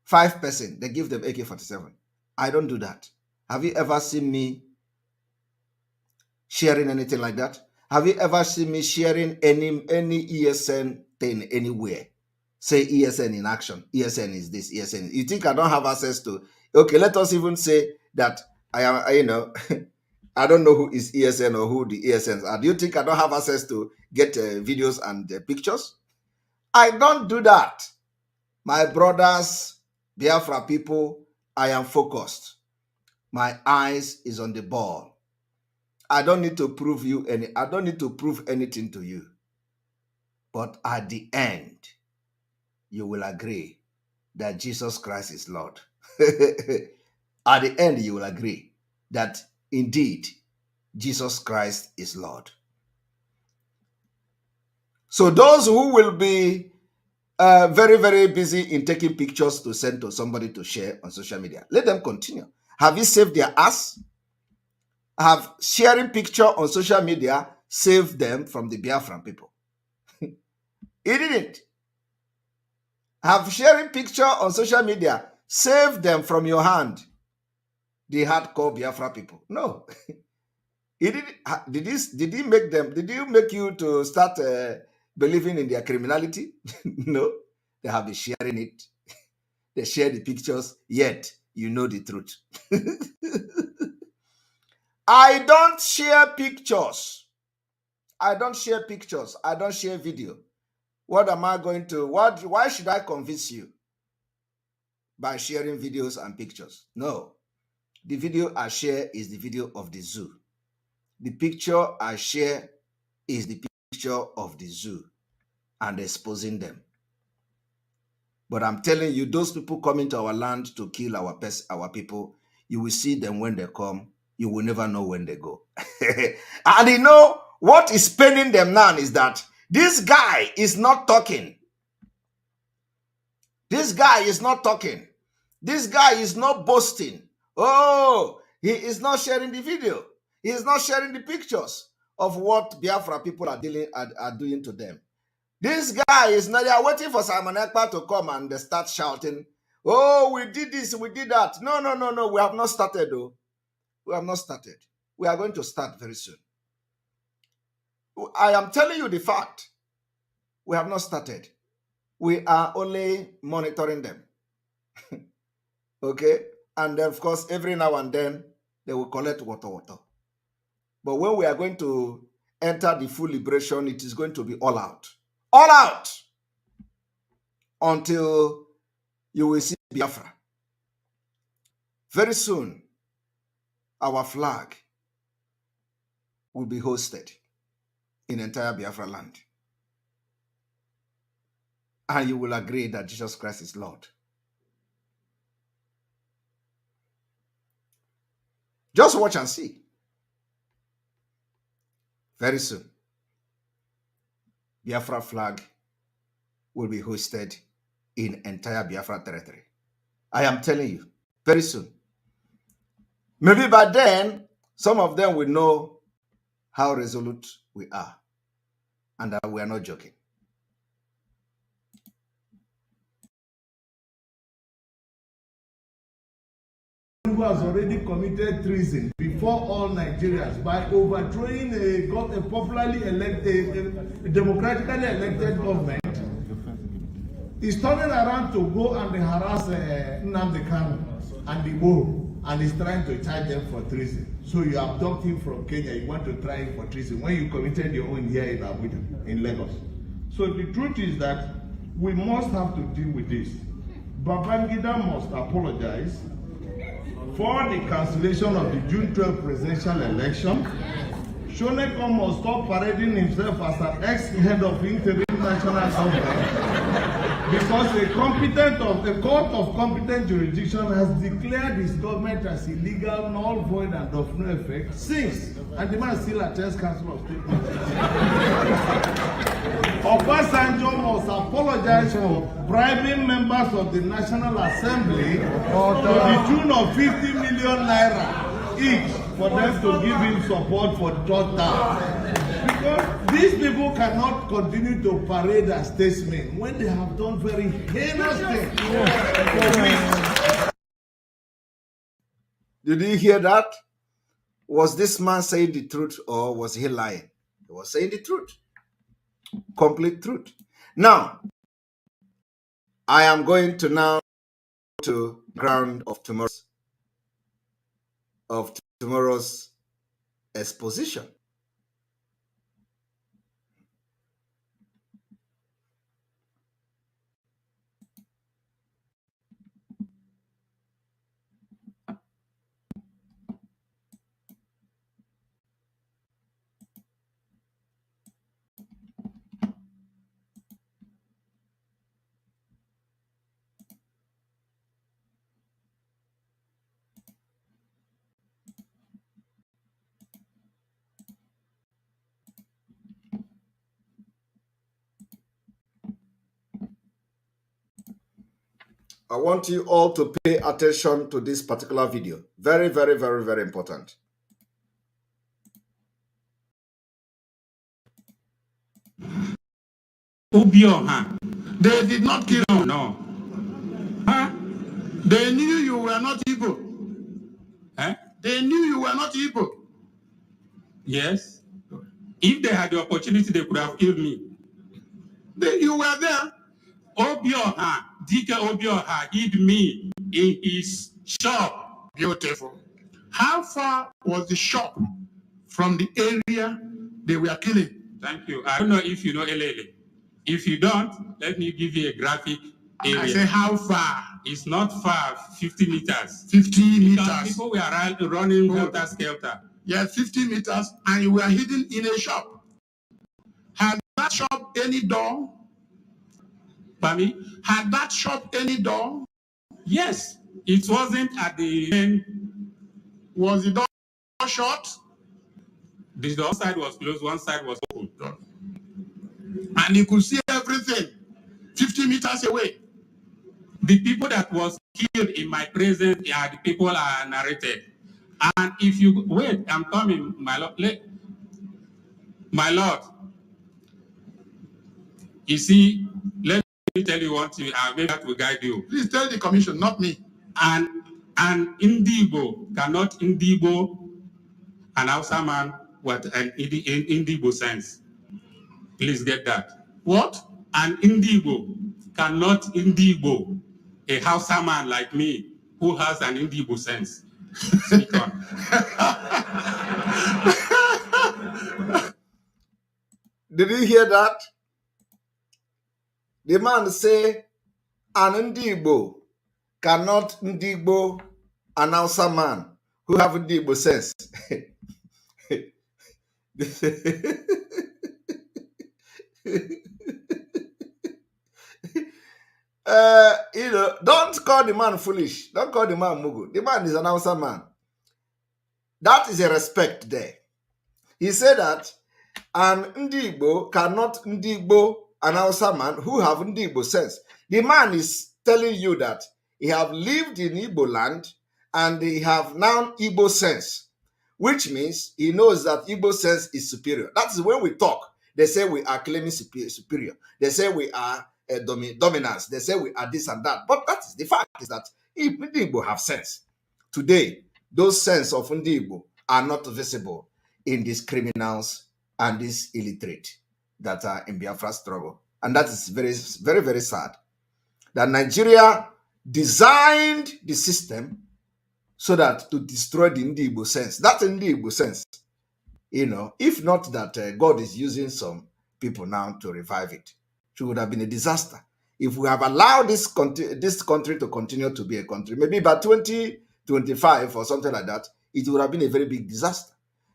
Speaker 4: 5 person, they give them AK-47. I don't do that. Have you ever seen me sharing anything like that? Have you ever seen me sharing any ESN thing anywhere? Say ESN in action. ESN is this, ESN. You think I don't have access to? Okay, let us even say that I am, I don't know who is ESN or who the ESNs are. Do you think I don't have access to get videos and pictures? I don't do that. My brothers, Biafra people, I am focused. My eyes is on the ball. I don't need to prove I don't need to prove anything to you. But at the end, you will agree that Jesus Christ is Lord. At the end, you will agree that indeed Jesus Christ is Lord. So those who will be very, very busy in taking pictures to send to somebody to share on social media, let them continue. Have you saved their ass? Have sharing picture on social media saved them from the Biafran people? It didn't. Have sharing picture on social media saved them from your hand, the hardcore Biafra people? No. It didn't. Did he make them? Did he make you to start believing in their criminality? No. They have been sharing it. They share the pictures, yet you know the truth. I don't share pictures. I don't share pictures. I don't share video. What am I going to? Why should I convince you? by sharing videos and pictures. No. The video I share is the video of the zoo. The picture I share is the picture of the zoo and exposing them. But I'm telling you, those people coming to our land to kill our people, you will see them when they come. You will never know when they go. And you know, what is paining them now is that this guy is not talking. This guy is not talking. This guy is not boasting. Oh, he is not sharing the video. He is not sharing the pictures of what Biafra people are doing to them. This guy is not, they are waiting for Simon Ekpa to come and they start shouting, oh, we did this, we did that. No, no, no, no, we have not started though. We have not started. We are going to start very soon. I am telling you the fact. We have not started. We are only monitoring them. Okay? And then, of course, every now and then, they will collect water. But when we are going to enter the full liberation, it is going to be all out. All out! Until you will see Biafra. Very soon, our flag will be hosted in entire Biafra land. And you will agree that Jesus Christ is Lord. Just watch and see. Very soon, Biafra flag will be hosted in entire Biafra territory. I am telling you, very soon. Maybe by then, some of them will know how resolute we are and that we are not joking.
Speaker 8: Who has already committed treason before all Nigerians by overthrowing a popularly elected, a democratically elected government, is turning around to go and harass Nnamdi Kano and the Igbo, and is trying to charge them for treason. So you abduct him from Kenya, you want to try him for treason when you committed your own here in Abuja, in Lagos. So the truth is that we must have to deal with this. Babangida must apologize for the cancellation of the June 12 presidential election. Shoneko must stop parading himself as an ex-head of interim national government because a court of competent jurisdiction has declared his government as illegal, null, void, and of no effect since, and the man still attends Council of State. Obasanjo must apologize for bribing members of the National Assembly to the tune of 50 million naira each for them to give him support for third term. Because these people cannot continue to parade as statesmen when they have done very heinous things for weeks.
Speaker 4: Did you hear that? Was this man saying the truth or was he lying? He was saying the truth. Complete truth. Now, I am going to now to ground of tomorrow's exposition. I want you all to pay attention to this particular video. Very, very, very, very important.
Speaker 7: Ubioha. They did not kill you. No. Huh? They knew you were not Igbo. Huh? They knew you were not Igbo. Yes. If they had the opportunity, they could have killed me. You were there. Obioha, Dika Obioha hid me in his shop. Beautiful. How far was the shop from the area they were killing? Thank you. I don't know if you know Elele. If you don't, let me give you a graphic area. I say how far?
Speaker 9: It's not far, 50 meters.
Speaker 7: 50
Speaker 9: Because
Speaker 7: meters.
Speaker 9: people were running helter-skelter.
Speaker 7: Yeah, 50 meters, and you were hidden in a shop. Had that shop any door?
Speaker 9: Pardon me?
Speaker 7: Had that shop any door?
Speaker 9: Yes, it wasn't at the end.
Speaker 7: Was the door shut?
Speaker 9: The door side was closed, one side was open.
Speaker 7: And you could see everything 50 meters away.
Speaker 9: The people that was killed in my presence are the people I narrated. And if you wait, I'm coming, my lord. My lord, you see, let me tell you one thing, maybe that will guide you.
Speaker 7: Please tell the commission, not me.
Speaker 9: And Indigo cannot Indigo an Hausa man with an Indigo sense. Please get that.
Speaker 7: What?
Speaker 9: An Indigo cannot Indigo a Hausa man like me who has an Indigo sense. Speak on.
Speaker 4: Did you hear that? The man say, an Ndigbo cannot Ndigbo an Hausa man who have Ndigbo sense. Don't call the man foolish. Don't call the man Mugu. The man is an Hausa man. That is a respect there. He said that an Ndigbo cannot Ndigbo an Hausa man who have Ndigbo sense. The man is telling you that he have lived in Igbo land and he have now Igbo sense, which means he knows that Igbo sense is superior. That is when we talk. They say we are claiming superior. They say we are dominance. They say we are this and that. But that is the fact is that Igbo have sense. Today, those sense of Igbo are not visible in these criminals and these illiterate that are in Biafra struggle. And that is very, very, very sad. That Nigeria designed the system so that to destroy the Igbo sense. That's in the Igbo sense. If not that God is using some people now to revive it, it would have been a disaster. If we have allowed this country to continue to be a country, maybe by 2025 or something like that, it would have been a very big disaster.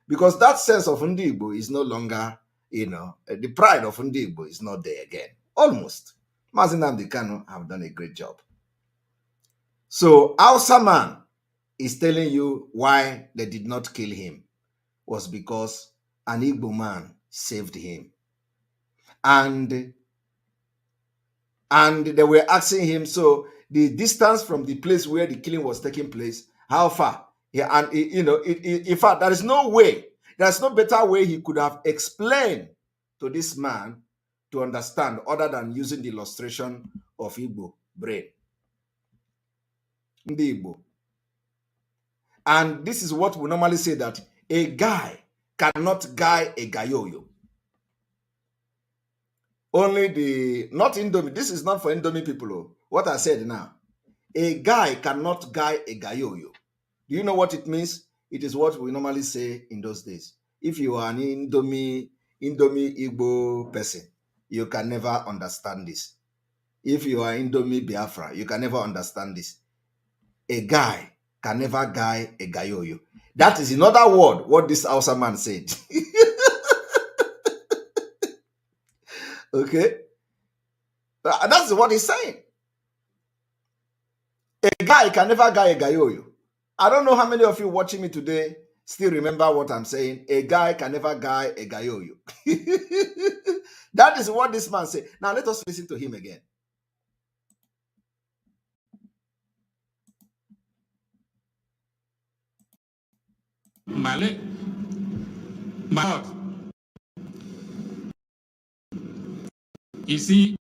Speaker 4: Because that sense of Ndigbo is no longer, the pride of Ndigbo is not there again. Almost. Mazi Nnamdi Kano have done a great job. So, Hausa man is telling you why they did not kill him was because an Igbo man saved him. And they were asking him, so the distance from the place where the killing was taking place, how far? Yeah, and in fact, there is no way, there's no better way he could have explained to this man to understand other than using the illustration of Igbo brain. Ndi Igbo. And this is what we normally say, that a guy cannot guy a gayoyo. Only not Indomie. This is not for Indomie people. What I said now. A guy cannot guy a gayoyo. Do you know what it means? It is what we normally say in those days. If you are an Indomie Igbo person, you can never understand this. If you are Indomie Biafra, you can never understand this. A guy can never guy a gayoyo. That is, in other words, what this Hausa man said. Okay? That's what he's saying. A guy can never guy a gayoyo. I don't know how many of you watching me today still remember what I'm saying. A guy can never guy a gayoyo. That is what this man said. Now let us listen to him again.
Speaker 9: My lord, you see,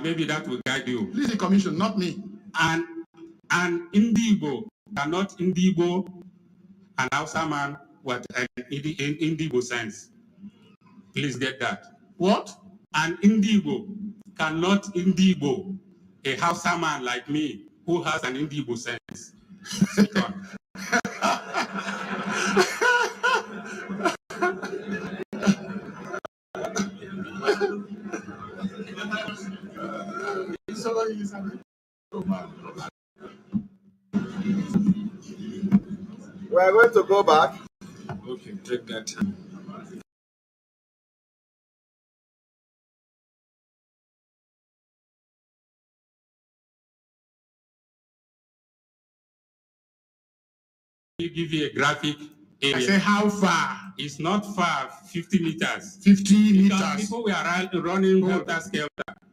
Speaker 9: maybe that will guide you.
Speaker 7: Please, the commission, not me.
Speaker 9: And Indigo cannot Indigo an Hausa man with an Indigo sense. Please get that.
Speaker 7: What?
Speaker 9: An Indigo cannot Indigo a Hausa man like me who has an Indigo sense. Speak on.
Speaker 7: So
Speaker 4: We are going to go back.
Speaker 9: Okay, take that time. Give you a graphic area.
Speaker 7: I say how far?
Speaker 9: It's not far, 50 meters.
Speaker 7: 50
Speaker 9: Because
Speaker 7: meters.
Speaker 9: people were running helter skelter.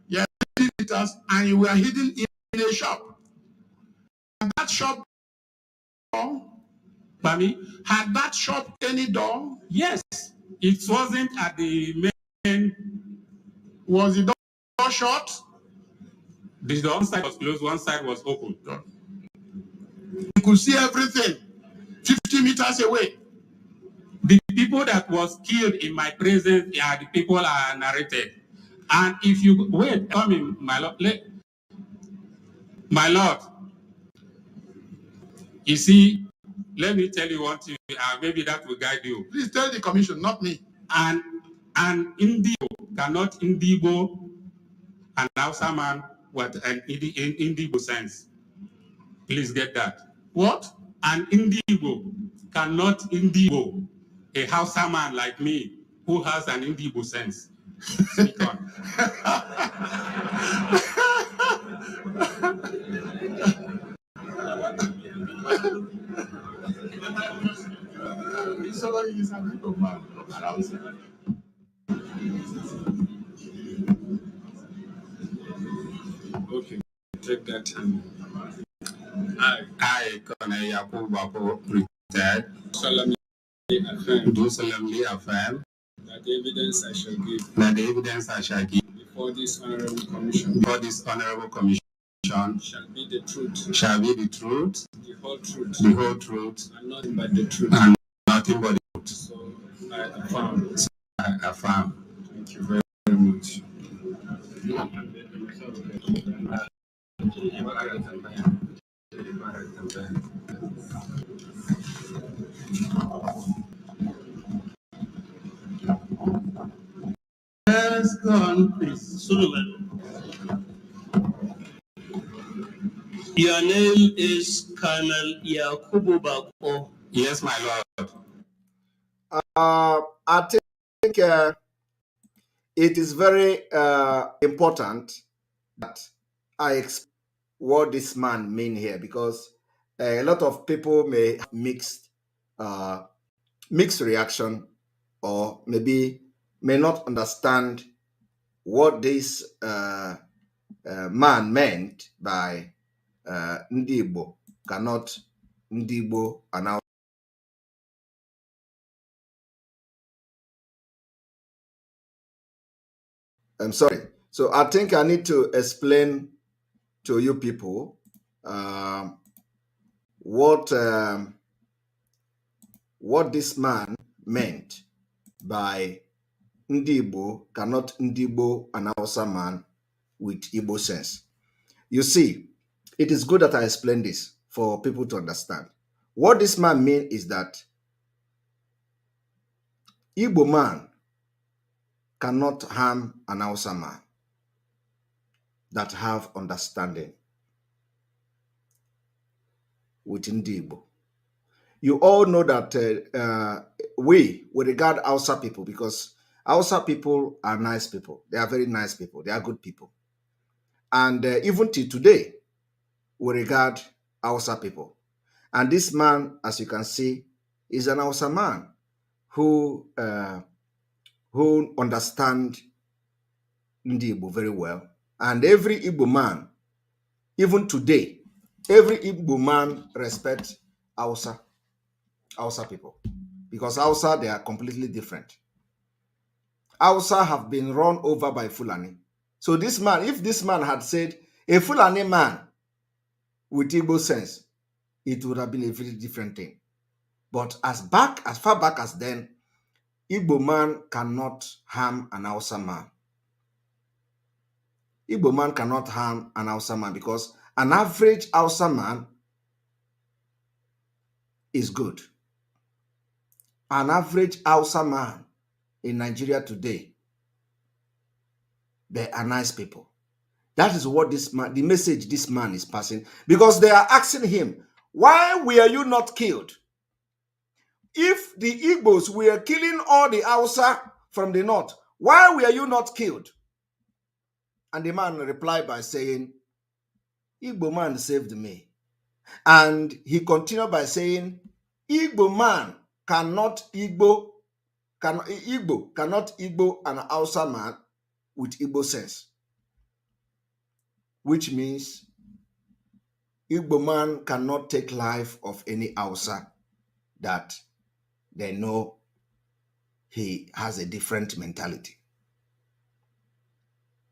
Speaker 7: Yeah, 50 meters, and you were hidden in a shop. And that shop door, had that shop any door?
Speaker 9: Yes, it wasn't at the main.
Speaker 7: Was the door shut?
Speaker 9: The one side was closed, one side was open.
Speaker 7: You could see everything 50 meters away.
Speaker 9: The people that was killed in my presence are the people I narrated. And if you wait, come in, my lord. My lord, you see, let me tell you one thing, maybe that will guide you.
Speaker 7: Please tell the commission, not me.
Speaker 9: And Indigo cannot Indigo an Hausa man with an Indigo sense. Please get that.
Speaker 7: What?
Speaker 9: An Indigo cannot Indigo a Hausa man like me who has an Indigo sense. Speak on. Okay, take that time. I, Kano Yakubu, retired, solemnly affirm, do solemnly affirm that the evidence I shall give before this honorable commission shall be the truth, the whole truth, and nothing but the truth. So I affirm. Thank you very much.
Speaker 7: Yes, go on, please.
Speaker 10: Solomon. Your name is Colonel Yakubu Bako.
Speaker 9: Yes, my lord.
Speaker 4: I think it is very important that I explain what this man mean here, because a lot of people may have mixed reaction, or maybe may not understand what this man meant by Ndị Igbo cannot Ndị Igbo announce. I'm sorry. So I think I need to explain to you people what this man meant by Ndị Igbo cannot Ndị Igbo announce a man with Igbo sense. You see, it is good that I explain this for people to understand. What this man means is that Igbo man cannot harm an Hausa man that have understanding with Ndị Igbo. You all know that we regard Hausa people, because Hausa people are nice people. They are very nice people. They are good people. And even till today, we regard Hausa people. And this man, as you can see, is an Hausa man who understand Ndị Igbo very well. And every Igbo man, even today, every Igbo man respects Hausa people. Because Hausa, they are completely different. Hausa have been run over by Fulani. So this man, if this man had said, a Fulani man with Igbo sense, it would have been a very different thing. But as far back as then, Igbo man cannot harm an Hausa man. Igbo man cannot harm an Hausa man, because an average Hausa man is good. An average Hausa man in Nigeria today, they are nice people. That is what this man, the message this man is passing, because they are asking him, why were you not killed if the Igbos were killing all the Hausa from the north, why were you not killed? And the man replied by saying, Igbo man saved me. And he continued by saying, Igbo man cannot Igbo an Hausa man with Igbo sense. Which means Igbo man cannot take life of any Hausa that they know he has a different mentality.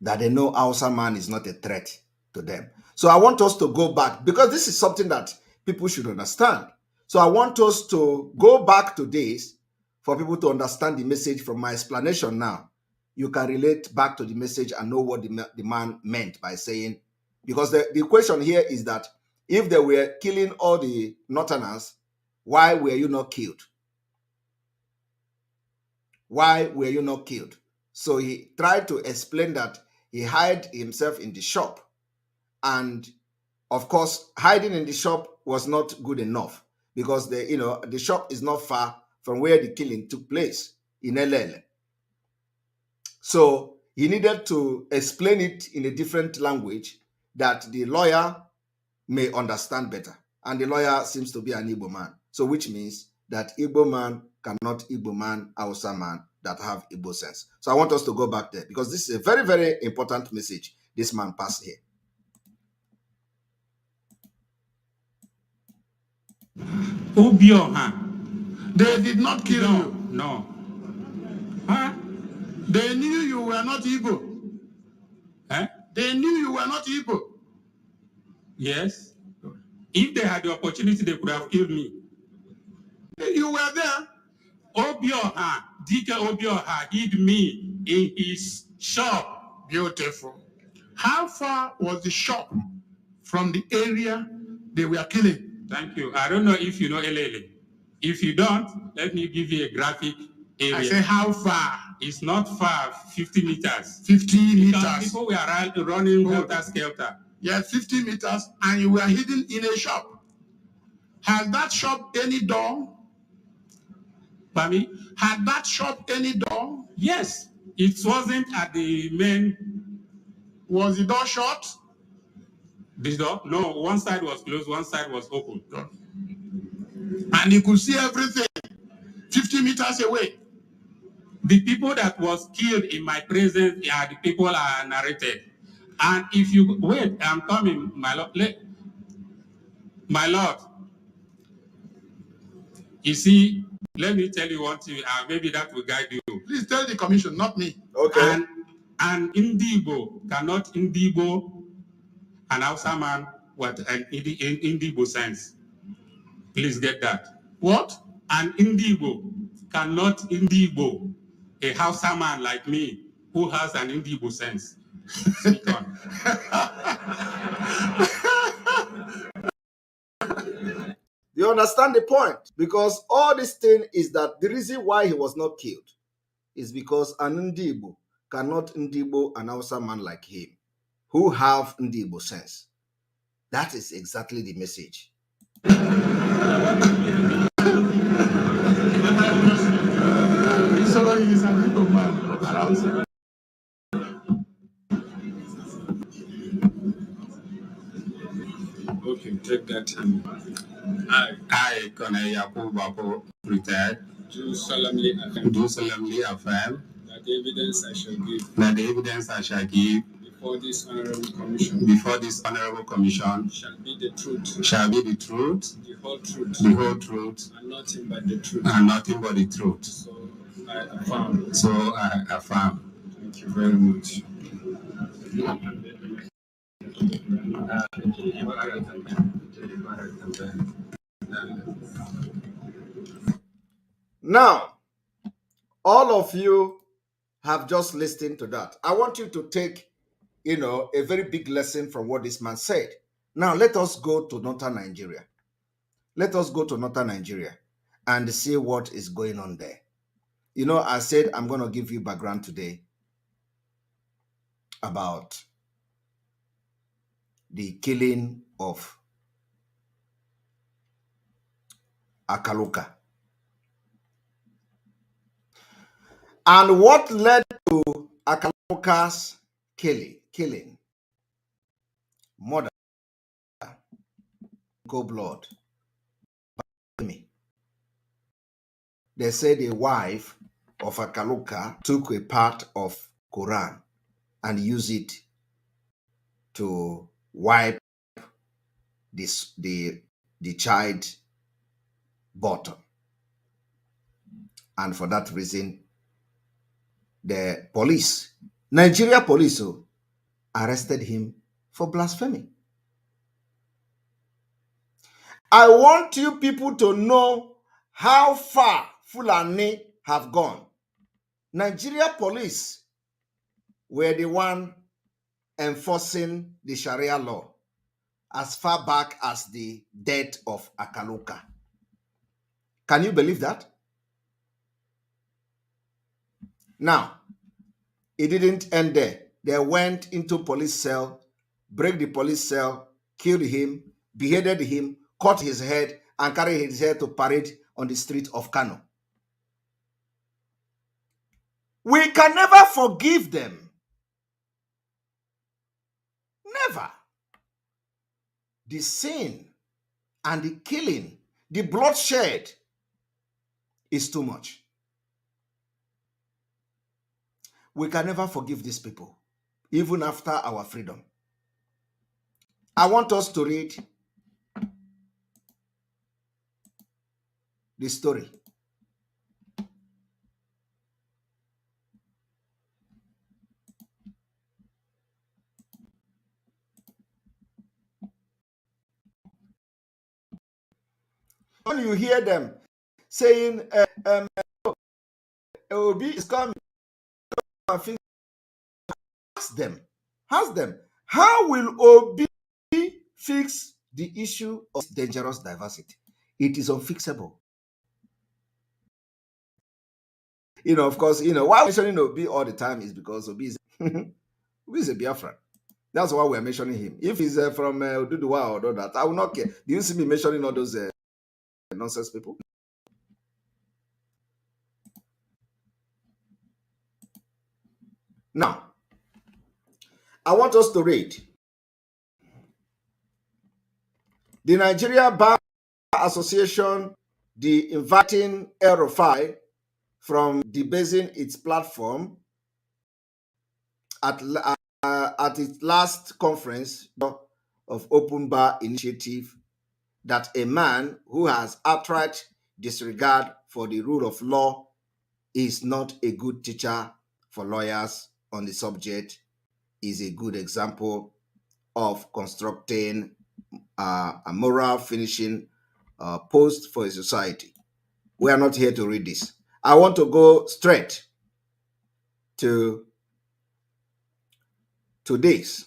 Speaker 4: That they know Hausa man is not a threat to them. So I want us to go back, because this is something that people should understand. So I want us to go back to this for people to understand the message from my explanation now. You can relate back to the message and know what the man meant by saying, because the question here is that if they were killing all the Northerners, why were you not killed? Why were you not killed? So he tried to explain that he hid himself in the shop. And of course, hiding in the shop was not good enough, because the shop is not far from where the killing took place in LL. So he needed to explain it in a different language that the lawyer may understand better. And the lawyer seems to be an Igbo man. So which means that Igbo man cannot Igbo man, Hausa man that have Igbo sense. So I want us to go back there, because this is a very, very important message this man passed here.
Speaker 7: They did not kill you.
Speaker 9: No.
Speaker 7: Huh? They knew you were not Igbo.
Speaker 9: Eh?
Speaker 7: They knew you were not Igbo.
Speaker 9: Yes. If they had the opportunity, they could have killed me.
Speaker 7: You were there.
Speaker 9: DK Obioha hid me in his shop.
Speaker 7: Beautiful. How far was the shop from the area they were killing?
Speaker 9: Thank you. I don't know if you know Elele. If you don't, let me give you a graphic area.
Speaker 7: I say how far?
Speaker 9: It's not far, 50 meters.
Speaker 7: 50
Speaker 9: Because
Speaker 7: meters.
Speaker 9: people were running helter-skelter.
Speaker 7: Yeah, 50 meters, and you were hidden in a shop. Has that shop any door?
Speaker 9: Pardon me?
Speaker 7: Had that shop any door?
Speaker 9: Yes. It wasn't at the main.
Speaker 7: Was the door shut?
Speaker 9: This door? No, one side was closed, one side was open.
Speaker 7: And you could see everything 50 meters away.
Speaker 9: The people that was killed in my presence are the people I narrated. And if you wait, I'm coming, my lord. My lord, you see, let me tell you one thing, maybe that will guide you.
Speaker 7: Please tell the commission, not me.
Speaker 4: Okay.
Speaker 9: And Indigo cannot Indigo an Hausa man with an Indigo sense. Please get that.
Speaker 7: What?
Speaker 9: An Indigo cannot Indigo a Hausa man like me who has an Indigo sense. Speak on.
Speaker 4: You understand the point? Because all this thing is that the reason why he was not killed is because an Ndibo cannot Ndibo an Hausa man like him who have Ndibo sense. That is exactly the message.
Speaker 9: Okay, take that. I, Kano Yakubu, retired, do solemnly affirm that the evidence I shall give before this honorable commission shall be the truth, the whole truth, and nothing but the truth. So I affirm. Thank you very much.
Speaker 4: Now, all of you have just listened to that. I want you to take, a very big lesson from what this man said. Now, let us go to northern Nigeria. Let us go to northern Nigeria and see what is going on there. I said I'm going to give you background today about the killing of Akaluka. And what led to Akaluka's killing? Murder, cold blood. They say the wife of Akaluka took a part of Quran and used it to wipe the child bottom. And for that reason, the police, Nigeria police, arrested him for blasphemy. I want you people to know how far Fulani have gone. Nigeria police were the one enforcing the Sharia law as far back as the death of Akaluka. Can you believe that? Now, it didn't end there. They went into police cell, break the police cell, killed him, beheaded him, cut his head, and carried his head to parade on the street of Kano. We can never forgive them. Never. The sin and the killing, the bloodshed is too much. We can never forgive these people, even after our freedom. I want us to read the story. When you hear them saying, Obi is coming, ask them, how will Obi fix the issue of dangerous diversity? It is unfixable. Of course, why I'm mentioning Obi all the time is because Obi is, Obi is a Biafran. That's why we're mentioning him. If he's from Oduduwa or all that, I will not care. Do you see me mentioning all those nonsense people? Now, I want us to read the Nigeria Bar Association, the inviting El-Rufai from debasing its platform at its last conference of Open Bar Initiative, that a man who has outright disregard for the rule of law is not a good teacher for lawyers on the subject, is a good example of constructing a moral finishing post for a society. We are not here to read this. I want to go straight to this.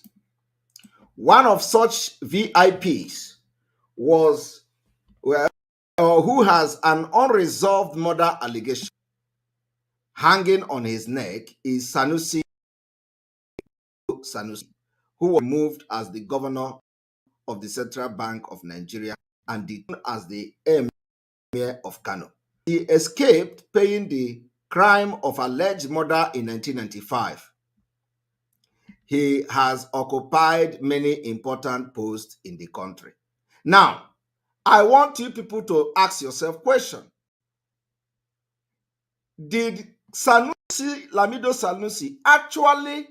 Speaker 4: One of such VIPs was who has an unresolved murder allegation hanging on his neck is Sanusi, who was removed as the governor of the Central Bank of Nigeria and detained as the Emir of Kano. He escaped paying the crime of alleged murder in 1995. He has occupied many important posts in the country. Now, I want you people to ask yourself a question. Did Lamido Sanusi actually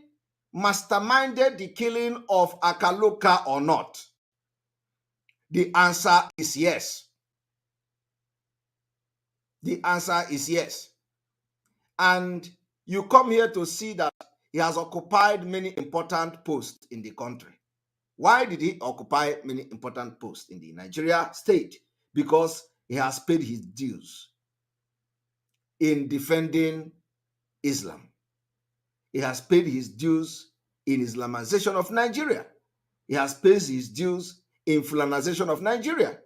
Speaker 4: masterminded the killing of Akaluka or not? The answer is yes. The answer is yes. And you come here to see that he has occupied many important posts in the country. Why did he occupy many important posts in the Nigeria state? Because he has paid his dues in defending Islam. He has paid his dues in Islamization of Nigeria. He has paid his dues in Fulanization of Nigeria.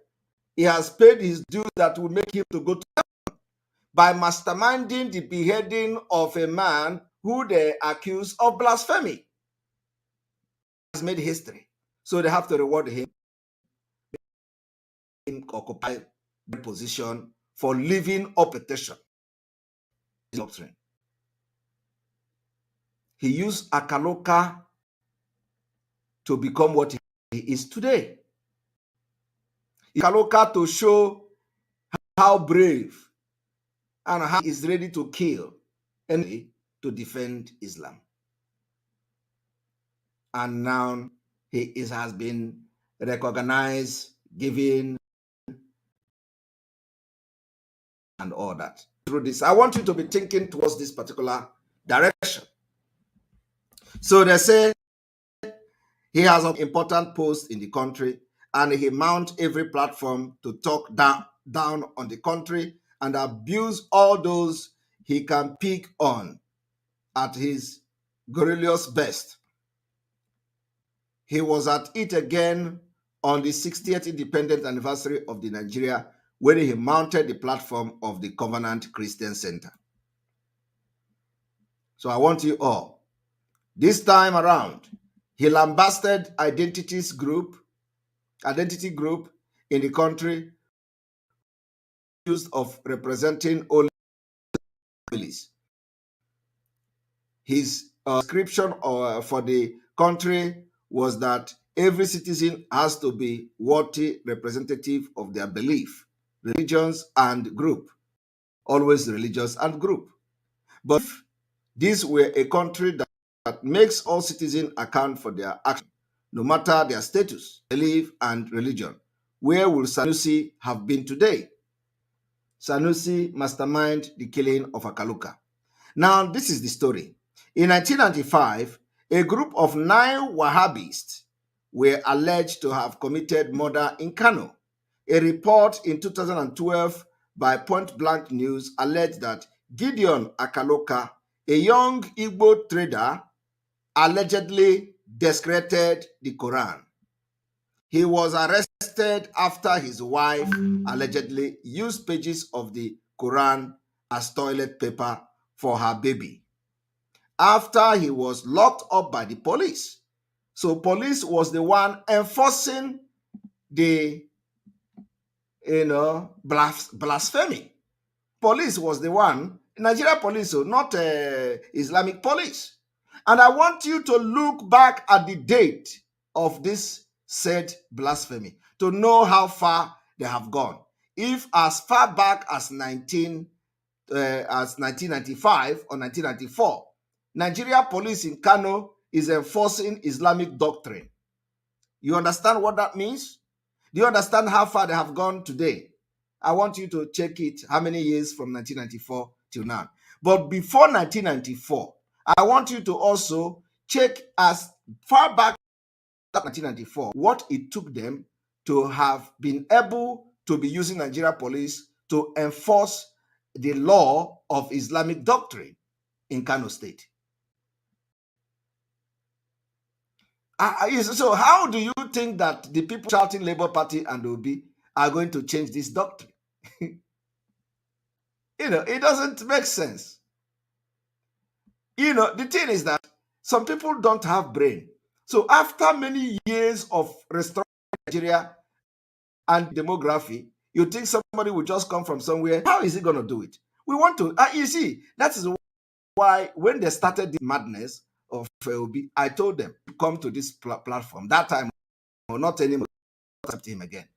Speaker 4: He has paid his dues that will make him to go to heaven by masterminding the beheading of a man who they accuse of blasphemy. He has made history. So they have to reward him in occupy the position for living up petition doctrine. he used Akaluka to become what he is today. Akaluka to show how brave and how he is ready to kill and to defend Islam. And now has been recognized, given, and all that. Through this, I want you to be thinking towards this particular direction. So they say he has an important post in the country, and he mounts every platform to talk down on the country and abuse all those he can pick on at his guerrillas best. He was at it again on the 60th independent anniversary of the Nigeria, when he mounted the platform of the Covenant Christian Center. So I want you all, this time around, he lambasted identity group in the country accused of representing only families. His description for the country was that every citizen has to be worthy representative of their belief, religions, and group. Always religious and group. But if this were a country that makes all citizens account for their actions, no matter their status, belief, and religion, where would Sanusi have been today? Sanusi masterminded the killing of Akaluka. Now, this is the story. In 1995, a group of 9 Wahhabists were alleged to have committed murder in Kano. A report in 2012 by Point Blank News alleged that Gideon Akaluka, a young Igbo trader, allegedly desecrated the Quran. He was arrested after his wife allegedly used pages of the Quran as toilet paper for her baby, after he was locked up by the police. So police was the one enforcing the blasphemy. Police was the one, Nigeria police, so not Islamic police. And I want you to look back at the date of this said blasphemy to know how far they have gone. If as far back as 1995 or 1994, Nigeria police in Kano is enforcing Islamic doctrine. You understand what that means? Do you understand how far they have gone today? I want you to check it, how many years from 1994 till now. But before 1994, I want you to also check as far back as 1994, what it took them to have been able to be using Nigeria police to enforce the law of Islamic doctrine in Kano State. So how do you think that the people shouting Labour Party and Obi are going to change this doctrine? It doesn't make sense. The thing is that some people don't have brain. So after many years of restoring Nigeria and demography, you think somebody will just come from somewhere. How is he going to do it? We want to, you see, that is why when they started the madness of Obi, I told them to come to this platform. That time, or not anymore, accept him again.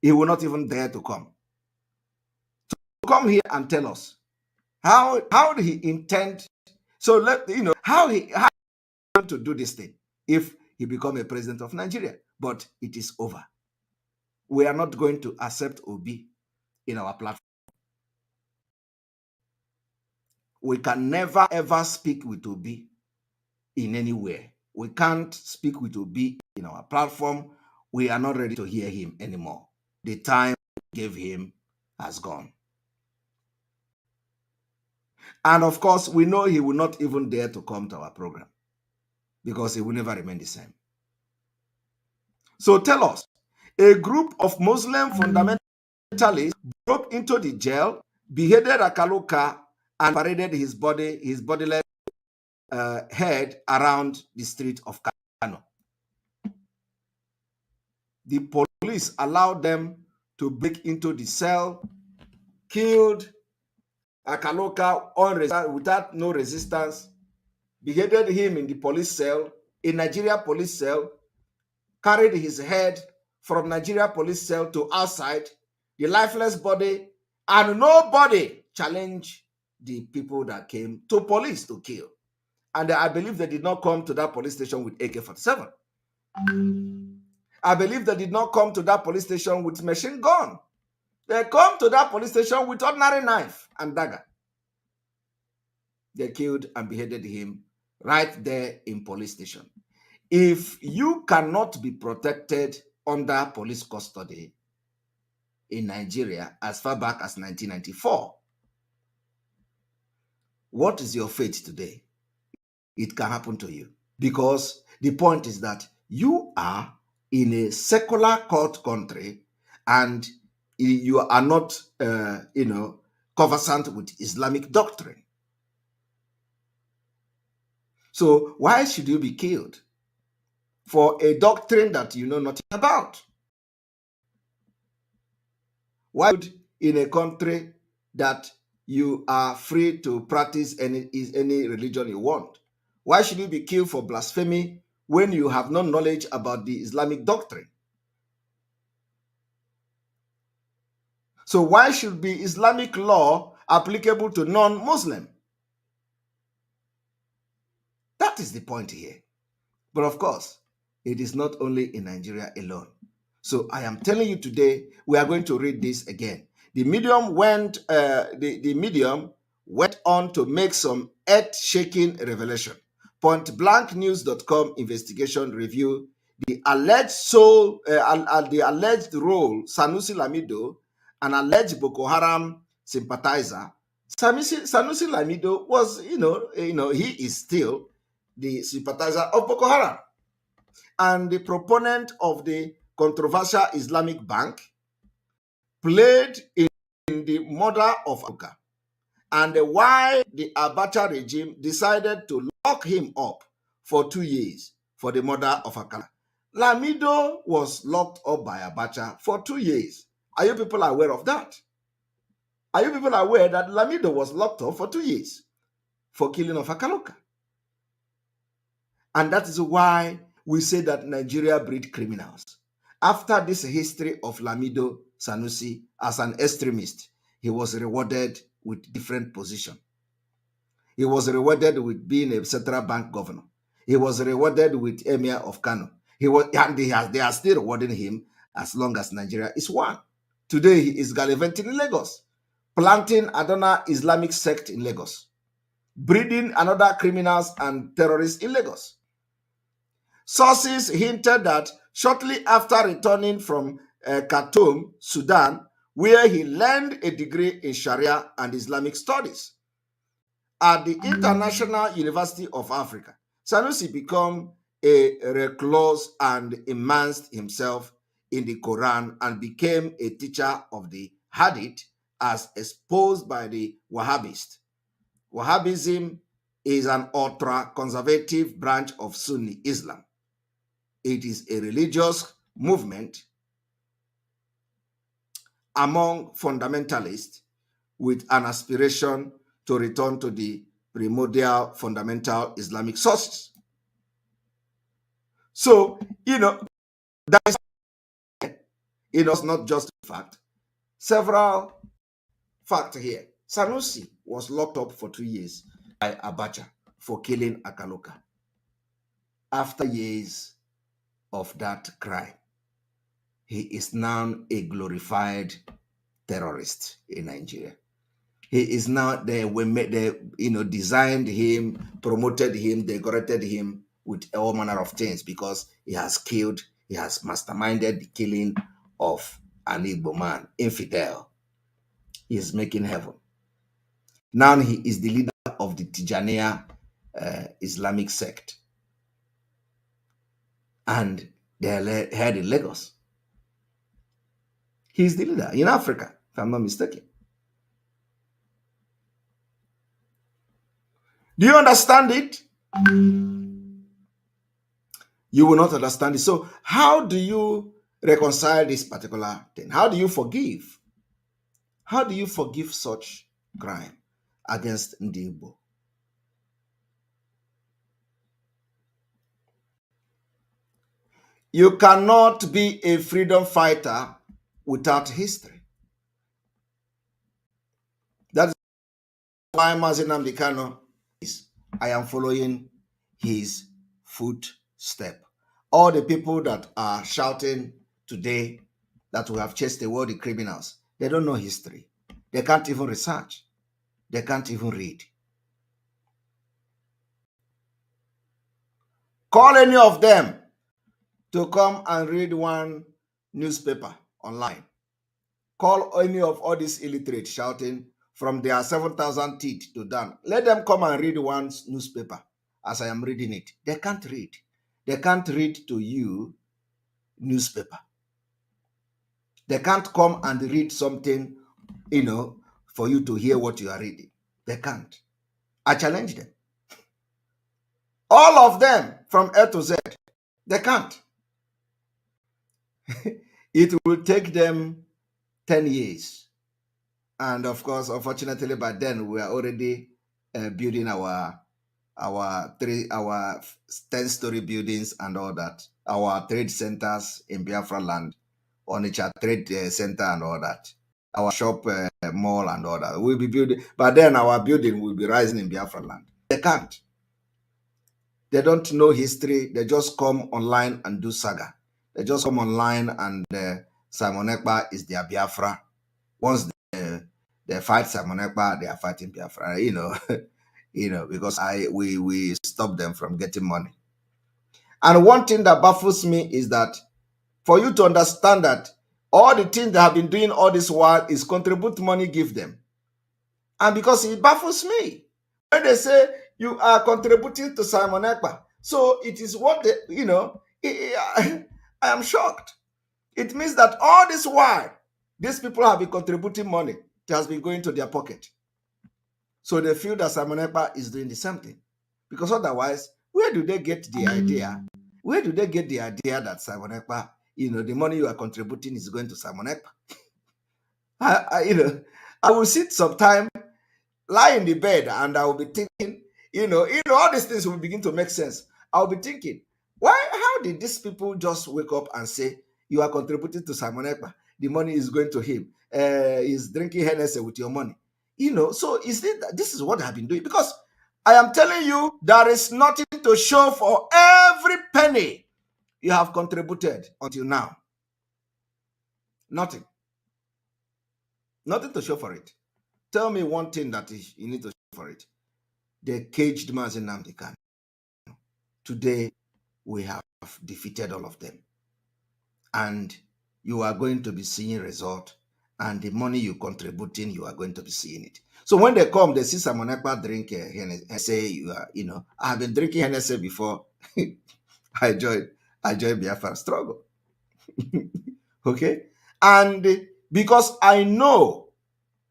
Speaker 4: He will not even dare to come. So come here and tell us how did he intend. So how he going to do this thing if he become a president of Nigeria. But it is over. We are not going to accept Obi in our platform. We can never ever speak with Obi in anywhere. We can't speak with Obi in our platform. We are not ready to hear him anymore. The time we gave him has gone. And of course, we know he will not even dare to come to our program because he will never remain the same. So tell us, a group of Muslim fundamentalists broke into the jail, beheaded Akaluka, and paraded his bodiless head around the street of Kano. The police allowed them to break into the cell, killed Akaluka without no resistance, beheaded him in the police cell, in Nigeria police cell, carried his head from Nigeria police cell to outside, the lifeless body, and nobody challenged the people that came to police to kill. And I believe they did not come to that police station with AK-47. I believe they did not come to that police station with machine gun. They come to that police station with ordinary knife and dagger. They killed and beheaded him right there in police station. If you cannot be protected under police custody in Nigeria as far back as 1994, what is your fate today? It can happen to you, because the point is that you are in a secular court country and you are not, conversant with Islamic doctrine. So why should you be killed for a doctrine that you know nothing about? Why would, in a country that you are free to practice any religion you want, why should you be killed for blasphemy when you have no knowledge about the Islamic doctrine? So why should be Islamic law applicable to non-Muslim? That is the point here. But of course, it is not only in Nigeria alone. So I am telling you today, we are going to read this again. The medium went on to make some earth-shaking revelation. Pointblanknews.com investigation review the alleged role Sanusi Lamido, an alleged Boko Haram sympathizer. Sanusi Lamido was, he is still the sympathizer of Boko Haram and the proponent of the controversial Islamic Bank, played in the murder of Akaluka, and why the Abacha regime decided to lock him up for 2 years for the murder of Akaluka. Lamido was locked up by Abacha for 2 years. Are you people aware of that? Are you people aware that Lamido was locked up for 2 years for killing of Akaluka? And that is why we say that Nigeria breed criminals. After this history of Lamido Sanusi as an extremist, he was rewarded with different position. He was rewarded with being a central bank governor. He was rewarded with emir of Kano. They are still rewarding him as long as Nigeria is one. Today he is gallivanting in Lagos, planting another Islamic sect in Lagos, breeding another criminals and terrorists in Lagos. Sources hinted that shortly after returning from Khartoum, Sudan, where he learned a degree in Sharia and Islamic studies at the International University of Africa, Sanusi became a recluse and immersed himself in the Quran and became a teacher of the Hadith as exposed by the Wahhabists. Wahhabism is an ultra-conservative branch of Sunni Islam. It is a religious movement among fundamentalists with an aspiration to return to the primordial fundamental Islamic sources. So, that is, not just a fact. Several facts here. Sanusi was locked up for 2 years by Abacha for killing Akaluka. After years of that crime, he is now a glorified terrorist in Nigeria. He is now designed him, promoted him, decorated him with all manner of things because he has masterminded the killing of an Igbo man, infidel. He is making heaven. Now he is the leader of the Tijaniya Islamic sect. And they are held in Lagos. He's the leader in Africa, if I'm not mistaken. Do you understand it? You will not understand it. So how do you reconcile this particular thing? How do you forgive? How do you forgive such crime against Ndi Igbo? You cannot be a freedom fighter without history. That is why Mazi Kano is. I am following his footstep. All the people that are shouting today that we have chased away the criminals, they don't know history. They can't even research. They can't even read. Call any of them to come and read one newspaper online. Call any of all these illiterates shouting from their 7,000 teeth to down. Let them come and read one newspaper as I am reading it. They can't read. They can't read to you newspaper. They can't come and read something, for you to hear what you are reading. They can't. I challenge them. All of them from A to Z, they can't. It will take them 10 years. And of course, unfortunately, by then we are already building our 10-story buildings and all that, our trade centers in Biafra land, Onitsha Trade Center and all that, our shop mall and all that. We'll be building, but then our building will be rising in Biafra land. They can't. They don't know history. They just come online and do saga. They just come online and Simon Ekpa is their Biafra. Once they fight Simon Ekpa, they are fighting Biafra. Because we stop them from getting money. And one thing that baffles me is that for you to understand that all the things they have been doing all this while is contribute money, give them. And because it baffles me when they say you are contributing to Simon Ekpa, so it is what they, I am shocked. It means that all this while these people have been contributing money. It has been going to their pocket. So they feel that Simon Ekpa is doing the same thing. Because otherwise, where do they get the idea? Where do they get the idea that Simon Ekpa, the money you are contributing is going to Simon Ekpa? I will sit sometime, lie in the bed, and I will be thinking, all these things will begin to make sense. I'll be thinking, how did these people just wake up and say, you are contributing to Simon Ekpa, the money is going to him, he's drinking Hennessy with your money. So this is what I've been doing? Because I am telling you, there is nothing to show for every penny you have contributed until now. Nothing. Nothing to show for it. Tell me one thing that you need to show for it. They caged Mazi Nnamdi Kanu. Today, we have defeated all of them. And you are going to be seeing result. And the money you're contributing, you are going to be seeing it. So when they come, they see Simon Ekpa drink Hennessy and say, I have been drinking Hennessy before I joined Biafra struggle. Okay? And because I know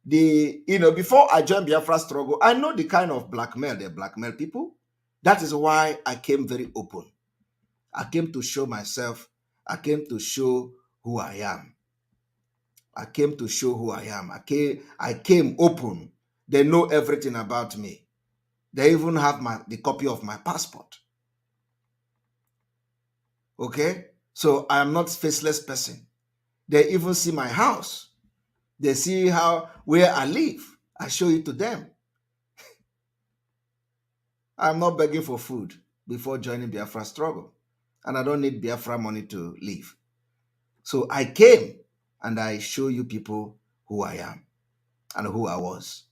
Speaker 4: before I joined Biafra struggle, I know the kind of blackmail they blackmail people. That is why I came very open. I came to show myself. I came to show who I am. I came to show who I am. I came open. They know everything about me. They even have the copy of my passport. Okay? So I am not faceless person. They even see my house. They see where I live. I show it to them. I'm not begging for food before joining Biafra struggle. And I don't need Biafra money to live. So I came and I show you people who I am and who I was.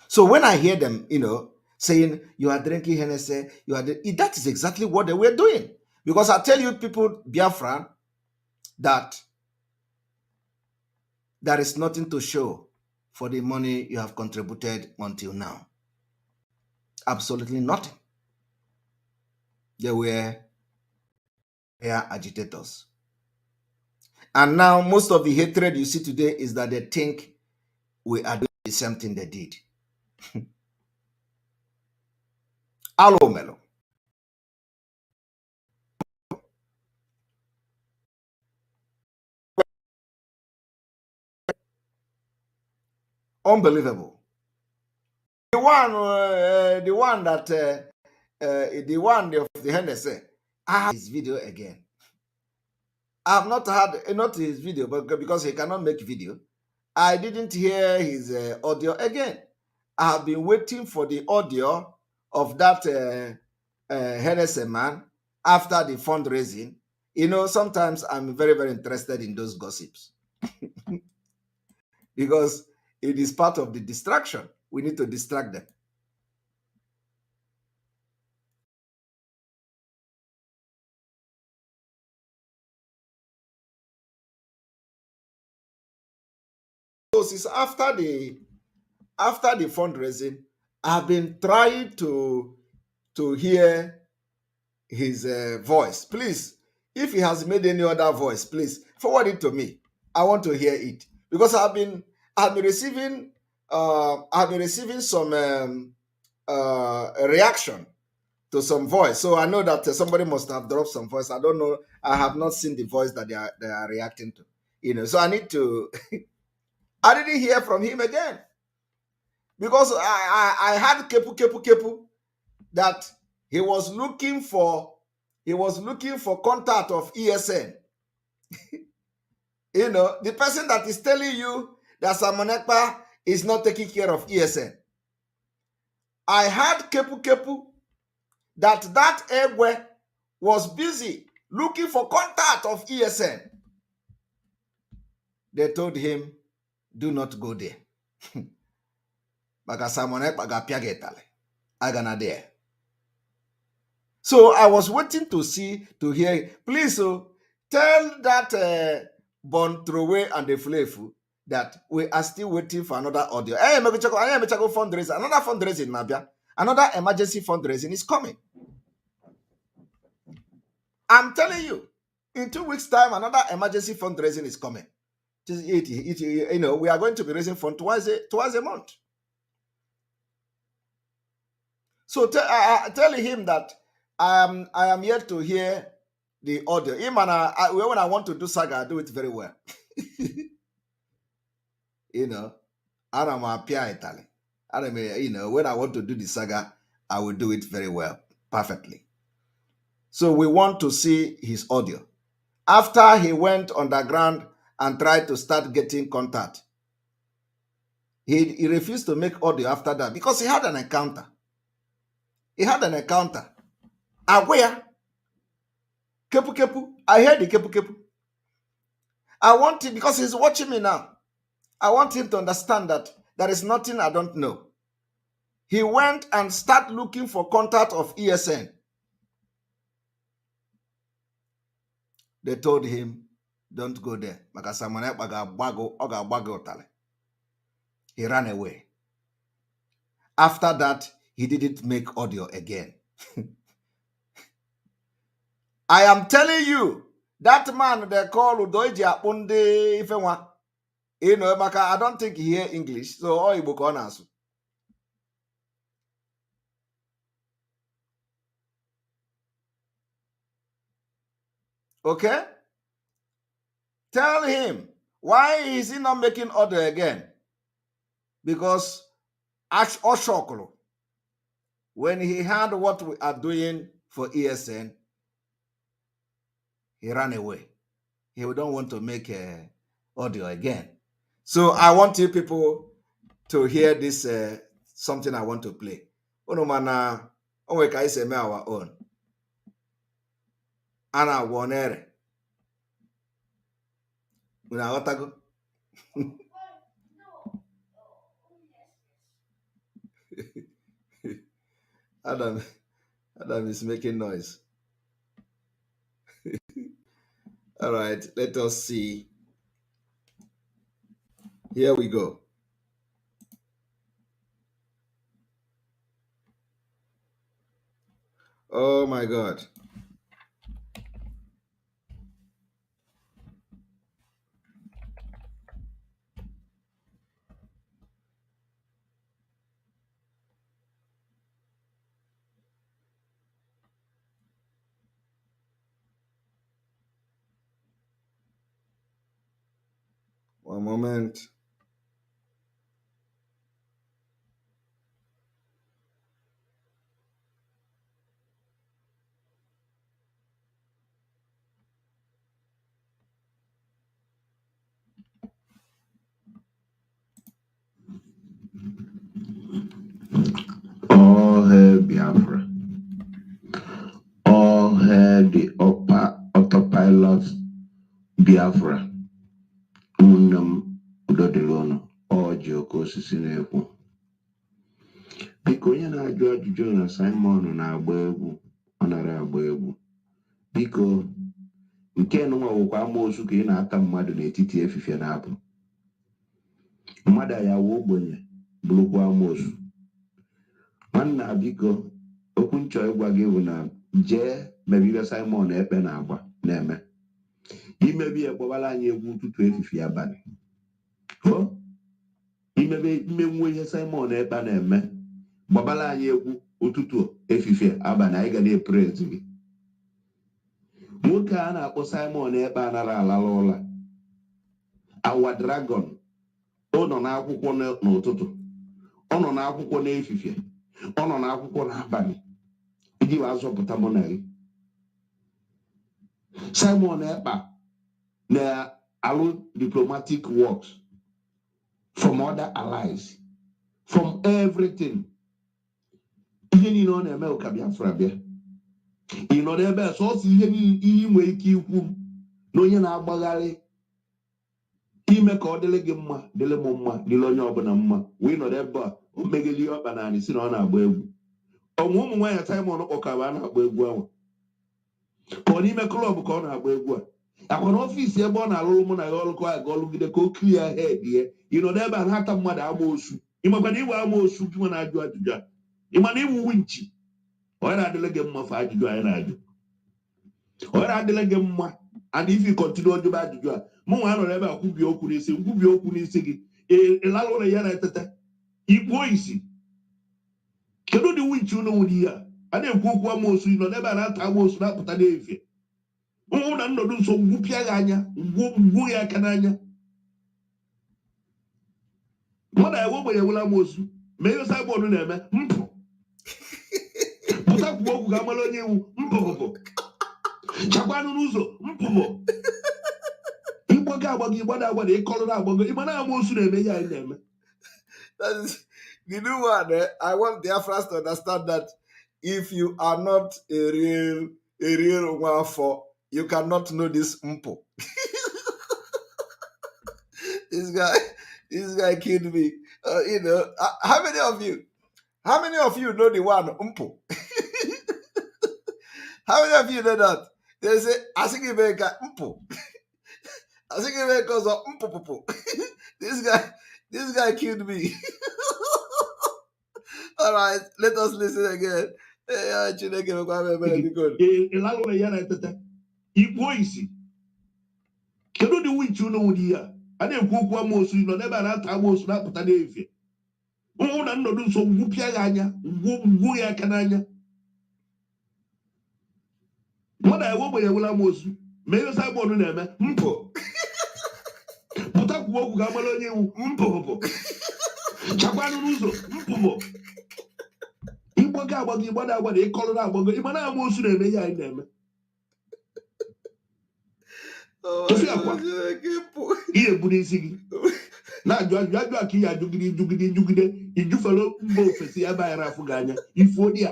Speaker 4: So when I hear them, saying you are drinking Hennessy, that is exactly what they were doing. Because I tell you people, Biafra, that there is nothing to show for the money you have contributed until now. Absolutely nothing. They were agitators. And now most of the hatred you see today is that they think we are doing the same thing they did. Alo Melo. Unbelievable. The one of the Hennessy, I have his video again. I have not had, not his video, but because he cannot make video, I didn't hear his audio again. I have been waiting for the audio of that Hennessy man after the fundraising. You know, sometimes I'm very, very interested in those gossips because it is part of the distraction. We need to distract them. It's after the fundraising, I've been trying to hear his voice. Please, if he has made any other voice, please forward it to me. I want to hear it because I've been receiving some reaction to some voice. So I know that somebody must have dropped some voice. I don't know. I have not seen the voice that they are reacting to. You know, so I need to. I didn't hear from him again because I had Kepu that he was looking for contact of ESN. You know, the person that is telling you that Simon Ekpa is not taking care of ESN. I had Kepu that Egwe was busy looking for contact of ESN. They told him, do not go there. Because Simon Ekpa ga piagetale. I gonna there. So I was waiting to hear. Please, tell that Bontrowe and the Flefu that we are still waiting for another audio. Hey, fundraising, another fundraising, Nabia. Another emergency fundraising is coming. I'm telling you, in 2 weeks' time, another emergency fundraising is coming. You know, we are going to be raising funds twice a month. So tell him that I am yet to hear the audio. When I want to do saga, I do it very well. You know, I am a Pia Italy. You know, when I want to do the saga, I will do it very well, perfectly. So we want to see his audio. After he went underground and tried to start getting contact, he refused to make audio after that because he had an encounter. He had an encounter. Where? Kepu. I heard the Kepu. I want him, because he's watching me now, I want him to understand that there is nothing I don't know. He went and started looking for contact of ESN. They told him, don't go there. He ran away. After that, he didn't make audio again. I am telling you, that man they call Udoiji Apunde Ifenwa. You know, I don't think he hear English, so all Igbo corners. Okay? Tell him, why is he not making order again? Because Oshokolo, when he heard what we are doing for ESN, he ran away. He don't want to make audio again. So I want you people to hear this, something I want to play. Mana, we can say our own. Ana wonere. Una otago. Adam is making noise. All right, let us see. Here we go. Oh my God. One moment.
Speaker 9: Biafra ụmụnne udo dịrị unu ọjị oke osisi na-ekwu biko onye na-ajụ ajụjụ na Simon na-agba egwu ọ nara agba egwu biko nke nụnwa wụkwa amoosu ka ị na-ata mmadụ n'etiti efifie na-apụ mmadụ ya wụ ogbenye bụrụkwa amoosu nwanna biko okwu nchọ ịgwa gị bụ na jee mebibe Simon Ekpe na-agba na-eme imebi ekpọbala anyị egwu ụtụtụ efifie abalị imenwe ihe Simon Ekpe na-eme gbabala anyị egwu ụtụtụ efifie abalị anyị ga na-eprezi gị nwoke a na-akpọ Simon Ekpe anara alala ụla awa dragon ọ nọ n'akwụkwọ n'ụtụtụ ọ nọ n'akwụkwọ n'efifie ọ nọ n'akwụkwọ n'abalị iji wee azọpụta mụ na gị Simon Ekpe na-alụ diplomatic works from other allies from everything ihe niile ọ na-eme ụka Biafra bịa ị nọ n'ebe a sọsọ ihe nwere ike ikwu na onye na-agbagharị ime ka ọ dịrị gị mma dịrị m mma dịrị onye ọbụla mma wee nọrọ ebe a o megeli ọkpa naanị si na ọ na-agba egwu ọnwụ ụmụ nwaanyị Simon kpọkara a na-agba egwu ahụ ka ọ n'ime klọb ka ọ na-agba egwu a akwa n'ọfịs ebe ọ na-alụrụ mụ na ya ọlụkọ aga ọlụgide ka o kiri ya hed ya ị nọ n'ebe a na-ata mmadụ amoosu ịmakwana iwe amoosu gị nwa na-ajụ ajụjụ a ịmana iwu winchi onye na-adịle gị mma fa ajụjụ anyị na-ajụ onye na-adịle gị mma and if you continue ọjụba ajụjụ a mụ nwa nọrọ ebe a kwubie okwu n'isi nkwubie okwu n'isi gị ịlala ụlọ ya na-etete ikpuo isi kedu ụdị winchi unu nwere ihe a na-ekwu okwu amoosu ị nọ n'ebe a na-ata amoosu na-apụta n'efie ụmụ na nnọdụ nso gwupịa ya anya gwuo ya aka n'anya mmadụ ya ogbenye ewela amoosu ma ihe Simon na-eme mpụ pụta kwuo okwu ga amala onye iwu mpụpụpụ chakwanụ n'ụzọ mpụpụ ịgbago agbago ịgbada agbada ịkọrọ agbago ịgbana amoosu na-eme ihe anyị na-eme.
Speaker 4: The new one, I want the Afras to understand that if you are not a real Nwafọ, you cannot know this mpo. This guy killed me. How many of you know the one mpo? How many of you know that? They say, Asigibeka mpo. Asigibeka goes up mpo. This guy killed me. All right, let us listen again.
Speaker 9: Igbo isi kedu dị winchi unu nwere ihe a na-ekwu okwu amoosu nọ n'ebe a na-ata amoosu na-apụta n'efie ụmụ na nnọdụ nso gwupịa ya anya gwuo ya aka n'anya mmadụ ya ogbenye ewela amoosu ma ihe Simon na-eme mpụ pụta kwuo okwu ga amala onye iwu mpụpụpụ chakwanụ n'ụzọ mpụpụ ịgbago agbago ịgbada agbada ịkọrọ agbago ịgbana amoosu na-eme ihe anyị na-eme. Ofi akwa ihe bụ n'isi gị na-ajụ ajụ aka ihe ajụgide ijufere mba ofesi ebe anyị rafụ gị anya ifuo dị ya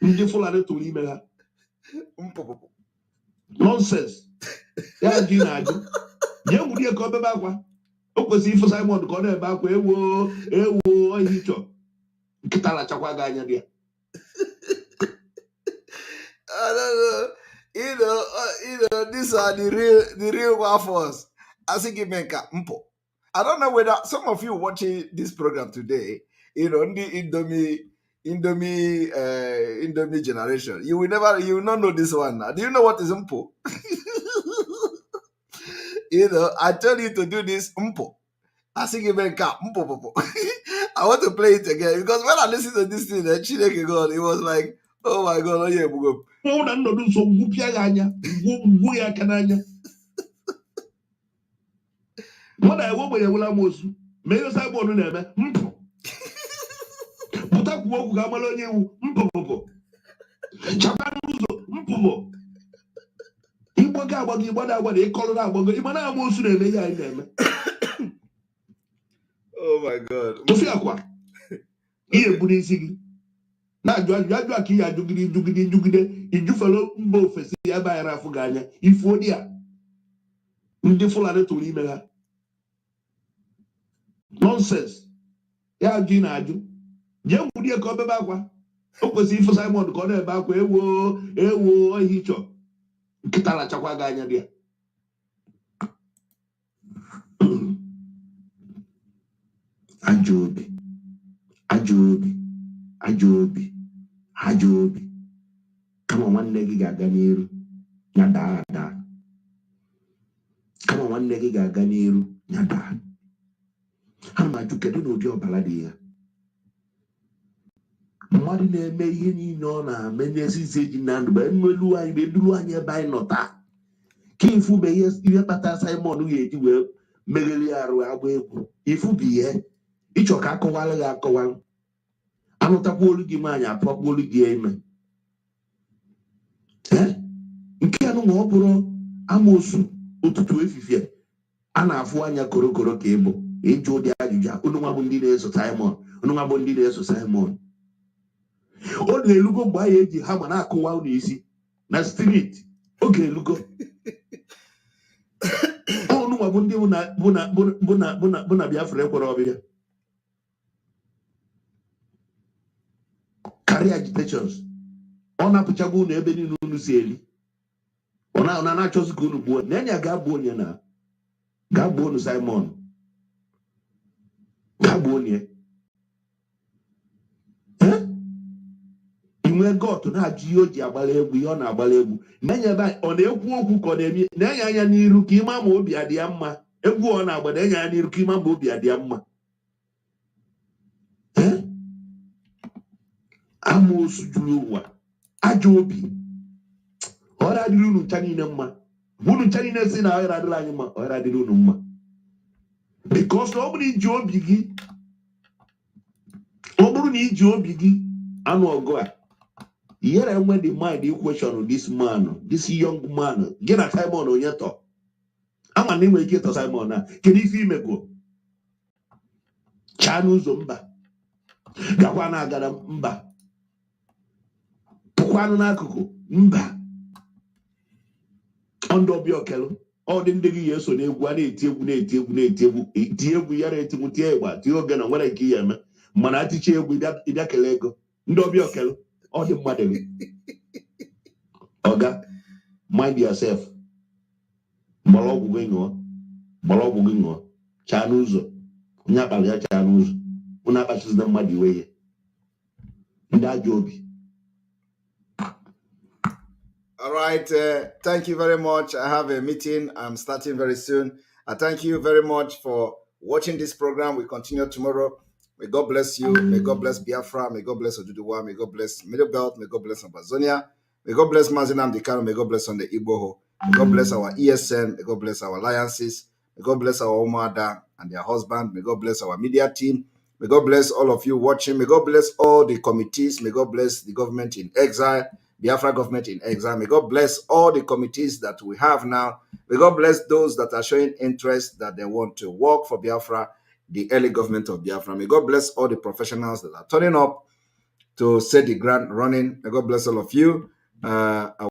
Speaker 9: ndị Fulani tụrụ ime ha nonsens ya ji na-ajụ jee nwurie ka ọ bebe akwa o kwesịrị ịfụ Simon ka ọ na-ebe akwa ewo ihe ịchọ nkịta lachakwa gị anya dị ya.
Speaker 4: These are the real Nwafọs. Asigibeka mpo. I don't know whether some of you watching this program today, the Indomie generation, you will not know this one. Do you know what is mpo? I tell you to do this mpo. Asigibeka mpo. I want to play it again because when I listen to this thing, Chineke God, it was like, oh my God, oh yeah, bugo.
Speaker 9: Ụmụ na nnọdụ nso gwupịa ya anya gwuo ya aka n'anya mmadụ ya ogbenye ewela amoosu ma ihe Simon na-eme mpụ pụta kwuo okwu ga amala onye iwu mpụpụpụ chakwanụ n'ụzọ mpụpụ ịgbago agbago ịgbada agbada ịkọrọ agbago ịgbana amoosu na-eme ihe anyị na-eme.
Speaker 4: Oh my God.
Speaker 9: Ofi akwa ihe bụ n'isi gị na-ajụ ajụ aka ihe ajụgide ijufere mba ofesi ebe anyị rafụ gị anya ifuo dị ya
Speaker 8: Ndị Fulani tụrụ ime ha. Nonsense. Ya ajụ na-ajụ. Jee gwudie ka ọ bebe akwa. O kwesịrị ịfụ Simon ka ọ na-ebe akwa ewo ihe ịchọ. Nkịta lachakwa gị anya dị ya. Ajọ obi. Kama nwanne gị ga-aga n'iru ya daa ada. Kama nwanne gị ga-aga n'iru ya daa. Ha ma ajụ kedu n'ụdị ọbara dị ya. Mmadụ na-eme ihe niile ọ na-eme n'ezi eji na ndụ elu anyị ebe anyị nọ taa. Ka ifu bụ ihe kpata Simon ga-eji wee meghere arụ agba egwu. Ifu bụ ihe ịchọ ka akọwalụ gị akọwalụ. Anụtakwa olu gị nwaanyị apụọkwa olu gị ime. Nke anụ ma ọ bụrụ amoosu ụtụtụ efifie a na-afụ anya korokoro ka ịbụ ịjụ ụdị ajụjụ unu nwa bụ ndị na-eso Simon. Ọ na-elugo mgbe anyị eji hama na-akụwa unu isi na street. Oge elugo unu nwa bụ ndị bụ na Biafra ekwere ọbịa. Carry agitations. Ọ na-apụchago unu ebe niile unu si eli. Ọ na-achọzi ka unu gbuo. N'enya ga-abụ onye na ga-abụ unu Simon. Ga-abụ onye. Inwe got na-ajụ ihe o ji agbara egwu ihe ọ na-agbara egwu. N'enya ebe ọ na-ekwu okwu ka ọ na-eme n'enya anya n'iru ka ịma ma obi adị ya mma. Egwu ọ na-agba n'enya anya n'iru ka ịma ma obi adị ya mma. Amoosu juru ụwa. Ajọ obi. Ọra adịrị unu ncha niile mma. Unu ncha niile si na ọra adịrị anyị mma. Ọra adịrị unu mma. Because ọ bụrụ na iji obi gị anụ ọgụ a, yere enwe the mind question this man, this young man, gị na Simon onye tọ. Ama na enwere ike ịtọ Simon na kedu ife imego? Chaa n'ụzọ mba. Gakwa na agara mba. Pụkwanụ n'akụkụ mba. Ọndụ ọbịa okelu. Ọ dị ndị gị ya eso n'egwu a na-eti egwu tie egwu yara etinwu tie ịgba tie oge na nwere nke ya eme mana aticha egwu ịbịa kelee ego ndị ọbịa okelu ọ dị mmadụ gị. Oga, mind yourself. Gbara ọgwụ gị ṅụọ chaa n'ụzọ onye akpara ya chaa n'ụzọ onye akpachizi na mmadụ iwe ya ndị ajọ obi.
Speaker 4: All right, thank you very much. I have a meeting. I'm starting very soon. I thank you very much for watching this program. We continue tomorrow. May God bless you. May God bless Biafra. May God bless Oduduwa. May God bless Middle Belt. May God bless Amazonia. May God bless Mazinam Kano. May God bless on the Igboho. May God bless our ESN. May God bless our alliances. May God bless our Omada and their husband. May God bless our media team. May God bless all of you watching. May God bless all the committees. May God bless the government in exile. Biafra government in exile. May God bless all the committees that we have now. May God bless those that are showing interest that they want to work for Biafra, the early government of Biafra. May God bless all the professionals that are turning up to set the ground running. May God bless all of you.